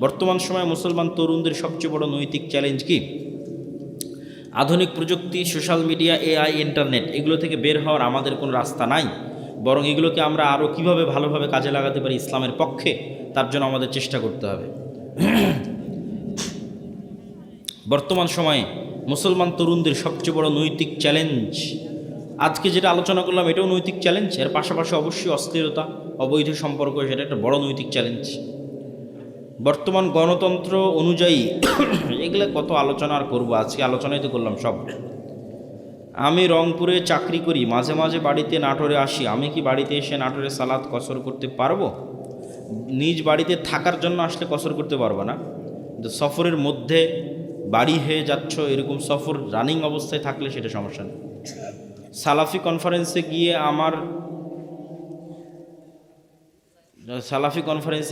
বর্তমান সময়ে মুসলমান তরুণদের সবচেয়ে বড় নৈতিক চ্যালেঞ্জ কি? আধুনিক প্রযুক্তি, সোশ্যাল মিডিয়া, এআই, ইন্টারনেট এগুলো থেকে বের হওয়ার আমাদের কোনো রাস্তা নাই, বরং এগুলোকে আমরা আরও কীভাবে ভালোভাবে কাজে লাগাতে পারি ইসলামের পক্ষে, তার জন্য আমাদের চেষ্টা করতে হবে। বর্তমান সময়ে মুসলমান তরুণদের সবচেয়ে বড় নৈতিক চ্যালেঞ্জ, আজকে যেটা আলোচনা করলাম এটাও নৈতিক চ্যালেঞ্জ, এর পাশাপাশি অবশ্যই অস্থিরতা, অবৈধ সম্পর্ক, সেটা একটা বড় নৈতিক চ্যালেঞ্জ। বর্তমান গণতন্ত্র অনুযায়ী এগুলো কত আলোচনা আর করবো, আজকে আলোচনাই তো করলাম সব। আমি রংপুরে চাকরি করি, মাঝে মাঝে বাড়িতে নাটোরে আসি, আমি কি বাড়িতে এসে নাটোরে সালাত কসর করতে পারবো? নিজ বাড়িতে থাকার জন্য আসলে কসর করতে পারবো না, কিন্তু সফরের মধ্যে বাড়ি হয়ে যাচ্ছ, এরকম সফর রানিং অবস্থায় থাকলে সেটা সমস্যা নেই। সালাফি কনফারেন্সে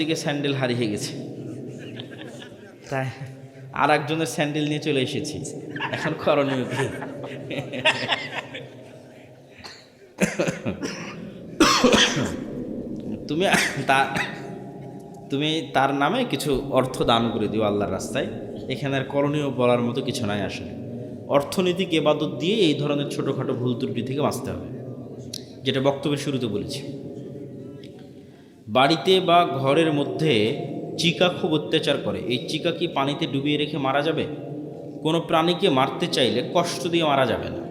গিয়ে স্যান্ডেল হারিয়ে গেছে, তাই আর একজনের স্যান্ডেল নিয়ে চলে এসেছি, এখন করণীয় কি? তুমি তার নামে কিছু অর্থ দান করে দিও আল্লাহর রাস্তায়, এখানে আর করণীয় বলার মতো কিছু নাই। আসলে অর্থনৈতিক ইবাদত দিয়ে এই ধরনের ছোটোখাটো ভুল ত্রুটি থেকে বাঁচতে হবে, যেটা বক্তব্যের শুরুতে বলেছি। বাড়িতে বা ঘরের মধ্যে চিকা খুব অত্যাচার করে, এই চিকা কি পানিতে ডুবিয়ে রেখে মারা যাবে? কোনো প্রাণীকে মারতে চাইলে কষ্ট দিয়ে মারা যাবে না,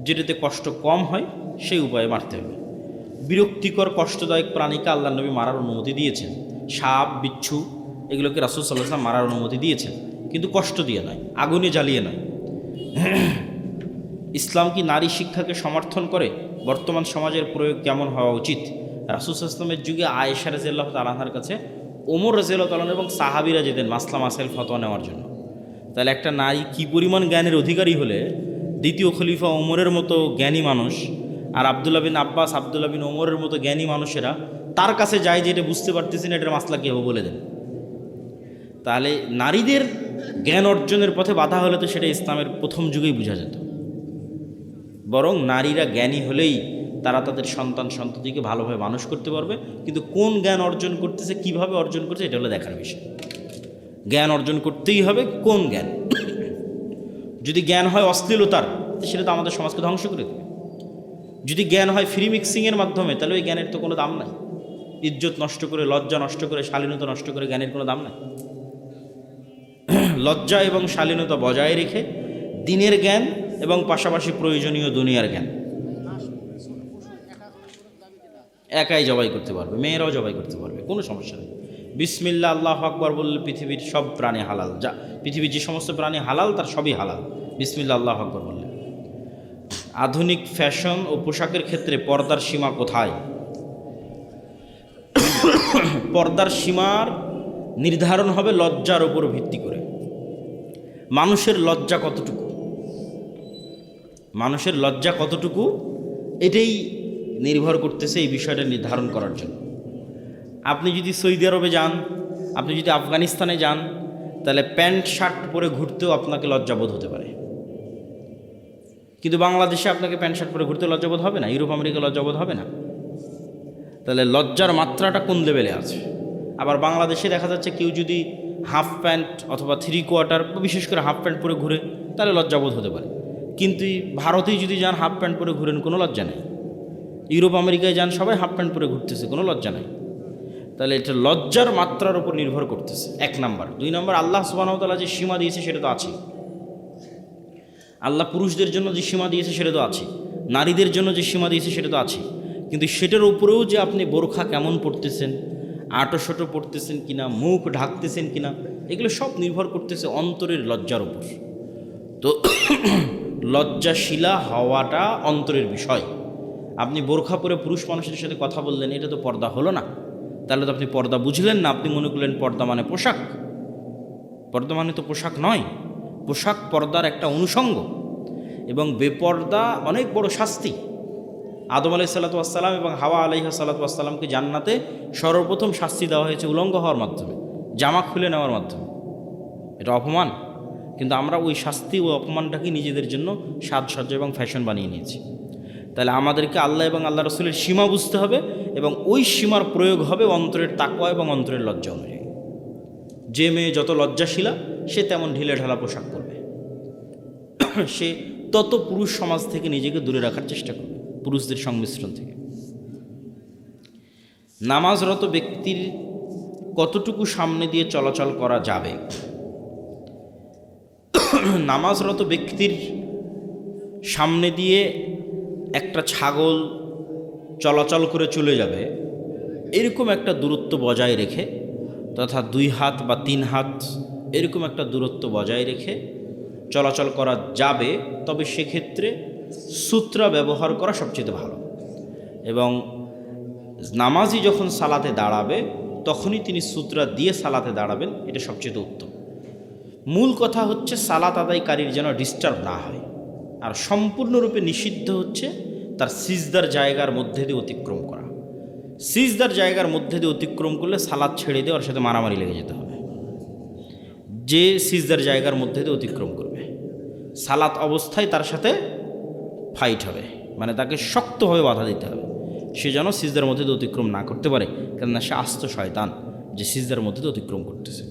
যেটাতে কষ্ট কম হয় সেই উপায়ে মারতে হবে। বিরক্তিকর কষ্টদায়ক প্রাণীকে আল্লাহ নবী মারার অনুমতি দিয়েছেন, সাপ, বিচ্ছু এগুলোকে রাসূল সাল্লাল্লাহু আলাইহি ওয়াসাল্লাম মারার অনুমতি দিয়েছেন, কিন্তু কষ্ট দিয়ে নয়, আগুনে জ্বালিয়ে নয়। ইসলাম কি নারী শিক্ষাকে সমর্থন করে? বর্তমান সমাজের প্রয়োগ কেমন হওয়া উচিত? রাসূল সাল্লাল্লাহু আলাইহি ওয়াসাল্লামের যুগে আয়েশা রাদিয়াল্লাহু তাআলা আনহার কাছে ওমর রাদিয়াল্লাহু তাআলা এবং সাহাবীরা যেতেন মাসলা মাসাইল ফতোয়া নেওয়ার জন্য। তাহলে একটা নারী কী পরিমাণ জ্ঞানের অধিকারী হলে দ্বিতীয় খলিফা ওমরের মতো জ্ঞানী মানুষ আর আব্দুল্লাহ বিন আব্বাস, আব্দুল্লাহ বিন ওমরের মতো জ্ঞানী মানুষেরা তার কাছে যায় যে এটা বুঝতে পারতেছি না, এটার মাসলা কী হবে বলে দেন। তাহলে নারীদের জ্ঞান অর্জনের পথে বাধা হলে তো সেটা ইসলামের প্রথম যুগেই বোঝা যেত। বরং নারীরা জ্ঞানী হলেই তারা তাদের সন্তান সন্ততিকে ভালোভাবে মানুষ করতে পারবে। কিন্তু কোন জ্ঞান অর্জন করতেছে, কিভাবে অর্জন করছে, এটা হলো দেখার বিষয়। জ্ঞান অর্জন করতেই হবে, কোন জ্ঞান? যদি জ্ঞান হয় অশ্লীলতার, সেটা তো আমাদের সমাজকে ধ্বংস করে দেবে। যদি জ্ঞান হয় ফ্রি মিক্সিংয়ের মাধ্যমে, তাহলে ওই জ্ঞানের তো কোনো দাম নাই। ইজ্জত নষ্ট করে, লজ্জা নষ্ট করে, শালীনতা নষ্ট করে জ্ঞানের কোনো দাম নাই। লজ্জা এবং শালীনতা বজায় রেখে দিনের জ্ঞান এবং পাশাপাশি প্রয়োজনীয় দুনিয়ার জ্ঞান একাই জবাই করতে পারবে, মেয়েরাও জবাই করতে পারবে, কোনো সমস্যা নেই। বিসমিল্লাহ আল্লাহু আকবার বললে পৃথিবীর সব প্রাণী হালাল। যা পৃথিবীর যে সমস্ত প্রাণী হালাল, তার সবই হালাল বিসমিল্লাহ আল্লাহু আকবার বললে। আধুনিক ফ্যাশন ও পোশাকের ক্ষেত্রে পর্দার সীমা কোথায়? পর্দার সীমার নির্ধারণ হবে লজ্জার উপর ভিত্তি করে। মানুষের লজ্জা কতটুকু, মানুষের লজ্জা কতটুকু, এটাই নির্ভর করতেছে এই বিষয়টা নির্ধারণ করার জন্য। আপনি যদি সৌদি আরবে যান, আপনি যদি আফগানিস্তানে যান, তাহলে প্যান্ট শার্ট পরে ঘুরতেও আপনাকে লজ্জাবোধ হতে পারে। কিন্তু বাংলাদেশে আপনাকে প্যান্ট শার্ট পরে ঘুরতে লজ্জাবোধ হবে না, ইউরোপ আমেরিকা লজ্জাবোধ হবে না। তাহলে লজ্জার মাত্রাটা কোন লেভেলে আছে? আবার বাংলাদেশে দেখা যাচ্ছে কেউ যদি হাফ প্যান্ট অথবা 3/4, বিশেষ করে হাফ প্যান্ট পরে ঘুরে, তাহলে লজ্জাবোধ হতে পারে। কিন্তু ভারতেই যদি যান হাফ প্যান্ট পরে ঘুরেন, কোনো লজ্জা নেই। ইউরোপ আমেরিকায় যান, সবাই হাফ প্যান্ট পরে ঘুরতেছে, কোনো লজ্জা নেই। তাহলে এটা লজ্জার মাত্রার উপর নির্ভর করতেছে, 1 নাম্বার। 2 নাম্বার, আল্লাহ সুবহানাহু ওয়া তাআলা যে সীমা দিয়েছে সেটা তো আছে। আল্লাহ পুরুষদের জন্য যে সীমা দিয়েছে সেটা তো আছে, নারীদের জন্য যে সীমা দিয়েছে সেটা তো আছে। কিন্তু সেটার উপরেও যে আপনি বোরখা কেমন পড়তেছেন, আটোশটো পড়তেছেন কিনা, মুখ ঢাকতেছেন কিনা, এগুলো সব নির্ভর করতেছে অন্তরের লজ্জার উপর। তো লজ্জাশীলা হওয়াটা অন্তরের বিষয়। আপনি বোরখা পরে পুরুষ মানুষের সাথে কথা বললেন, এটা তো পর্দা হলো না। তাহলে তো আপনি পর্দা বুঝলেন না, আপনি মনে করলেন পর্দা মানে পোশাক। পর্দা মানে তো পোশাক নয়। পোশাক পর্দার একটা অনুষঙ্গ, এবং বেপর্দা অনেক বড় শাস্তি। আদম আলাইহিসসালাতু ওয়াসসালাম এবং হাওয়া আলাইহিসসালাতু ওয়াসসালামকে জান্নাতে সর্বপ্রথম শাস্তি দেওয়া হয়েছে উলঙ্গ হওয়ার মাধ্যমে, জামা খুলে নেওয়ার মাধ্যমে। এটা অপমান। কিন্তু আমরা ওই শাস্তি ও অপমানটাকে নিজেদের জন্য সাজসজ্জা এবং ফ্যাশন বানিয়ে নিয়েছি। তাহলে আমাদেরকে আল্লাহ এবং আল্লাহ রসুলের সীমা বুঝতে হবে, এবং ওই সীমার প্রয়োগ হবে অন্তরের তাকওয়া এবং অন্তরের লজ্জা অনুযায়ী। যে মেয়ে যত লজ্জাশীলা, সে তেমন ঢিলে ঢালা পোশাক পরবে, সে তত পুরুষ সমাজ থেকে নিজেকে দূরে রাখার চেষ্টা করবে, পুরুষদের সংমিশ্রণ থেকে। নামাজরত ব্যক্তির কতটুকু সামনে দিয়ে চলাচল করা যাবে? নামাজরত ব্যক্তির সামনে দিয়ে একটা ছাগল চলাচল করে চলে যাবে, এরকম একটা দূরত্ব বজায় রেখে, তথা 2 হাত বা 3 হাত এরকম একটা দূরত্ব বজায় রেখে চলাচল করা যাবে। তবে সেক্ষেত্রে সূত্রা ব্যবহার করা সবচেয়ে ভালো। এবং নামাজি যখন সালাতে দাঁড়াবে, তখনই তিনি সূত্রা দিয়ে সালাতে দাঁড়াবেন, এটা সবচেয়ে উত্তম। মূল কথা হচ্ছে সালাত আদায়কারীর যেন ডিস্টার্ব না হয়। আর সম্পূর্ণরূপে নিষিদ্ধ হচ্ছে তার সিজদার জায়গার মধ্যে দিয়ে অতিক্রম করা। সিজদার জায়গার মধ্যে দিয়ে অতিক্রম করলে সালাত ছেড়ে দিয়ে ওর সাথে মারামারি লেগে যেতে হবে। যে সিজদার জায়গার মধ্যে দিয়ে অতিক্রম করবে, সালাত অবস্থায় তার সাথে ফাইট হবে, মানে তাকে শক্তভাবে বাধা দিতে হবে। সে যেন সিজদার মধ্যে দিয়ে অতিক্রম না করতে পারে, কেননা সে আস্ত শয়তান যে সিজদার মধ্যে দিয়ে অতিক্রম করতেছে।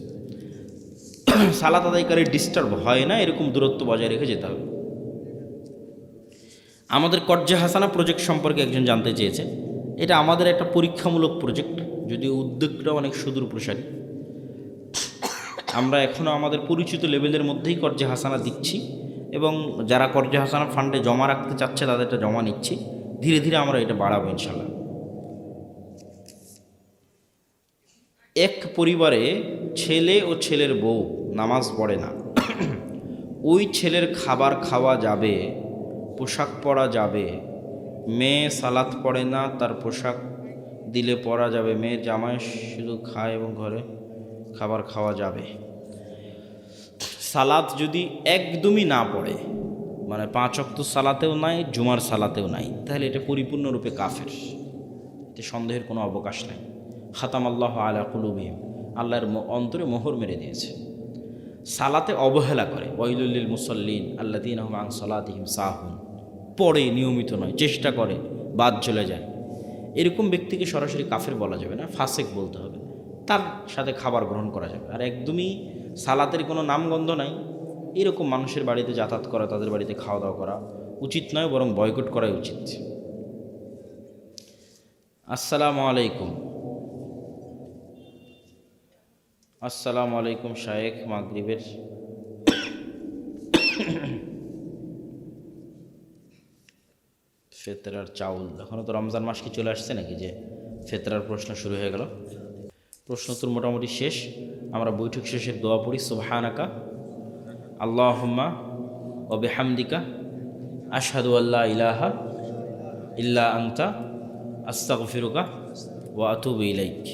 সালাত আদায়কারীর ডিস্টার্ব হয় না, এরকম দূরত্ব বজায় রেখে যেতে হবে। আমাদের কর্জে হাসানা প্রজেক্ট সম্পর্কে একজন জানতে চেয়েছে। এটা আমাদের একটা পরীক্ষামূলক প্রজেক্ট, যদিও উদ্যোগটা অনেক সুদূর প্রসারী। আমরা এখনও আমাদের পরিচিত লেভেলের মধ্যেই কর্জে হাসানা দিচ্ছি, এবং যারা কর্জে হাসানা ফান্ডে জমা রাখতে চাচ্ছে তাদেরটা জমা নিচ্ছি। ধীরে ধীরে আমরা এটা বাড়াবো ইনশাল্লাহ। এক পরিবারে ছেলে ও ছেলের বউ নামাজ পড়ে না, ওই ছেলের খাবার খাওয়া যাবে, পোশাক পরা যাবে। মেয়ে সালাত পড়ে না, তার পোশাক দিলে পরা যাবে। মেয়ে জামাই শুধু খায় এবং ঘরে খাবার খাওয়া যাবে। সালাত যদি একদমই না পড়ে, মানে 5 ওয়াক্ত সালাতেও নাই, জুমার সালাতেও নাই, তাহলে এটা পরিপূর্ণরূপে কাফের। এতে সন্দেহের কোনো অবকাশ নাই। খাতাম আল্লাহ আলা কুলুবিহিম, আল্লাহর অন্তরে মোহর মেরে দিয়েছে। সালাতে অবহেলা করে, ওয়াইলুল মুসল্লিন আল্লাযীনা হুম আন সালাতিহিম সাহুন, পড়ে নিয়মিত নয়, চেষ্টা করে বাদ চলে যায়, এরকম ব্যক্তিকে সরাসরি কাফের বলা যাবে না, ফাসেক বলতে হবে। তার সাথে খাবার গ্রহণ করা যাবে। আর একদমই সালাতের কোনো নামগন্ধ নাই এরকম মানুষের বাড়িতে যাতায়াত করা, তাদের বাড়িতে খাওয়া দাওয়া করা উচিত নয়, বরং বয়কট করাই উচিত। আসসালামু আলাইকুম। আসসালামু আলাইকুম শায়েখ। মাগরিবের ফেতরার চাউল, এখনও তো রমজান মাস কি চলে আসছে নাকি যে ফেতরার প্রশ্ন শুরু হয়ে গেল? প্রশ্ন তো মোটামুটি শেষ। আমরা বৈঠক শেষের দোয়া পড়ি, সুবহানাকা আল্লাহুম্মা ওয়া বিহামদিকা আশহাদু আল্লা ইলাহা ইল্লা আনতা আস্তাগফিরুকা ওয়া আতুবু ইলাইক।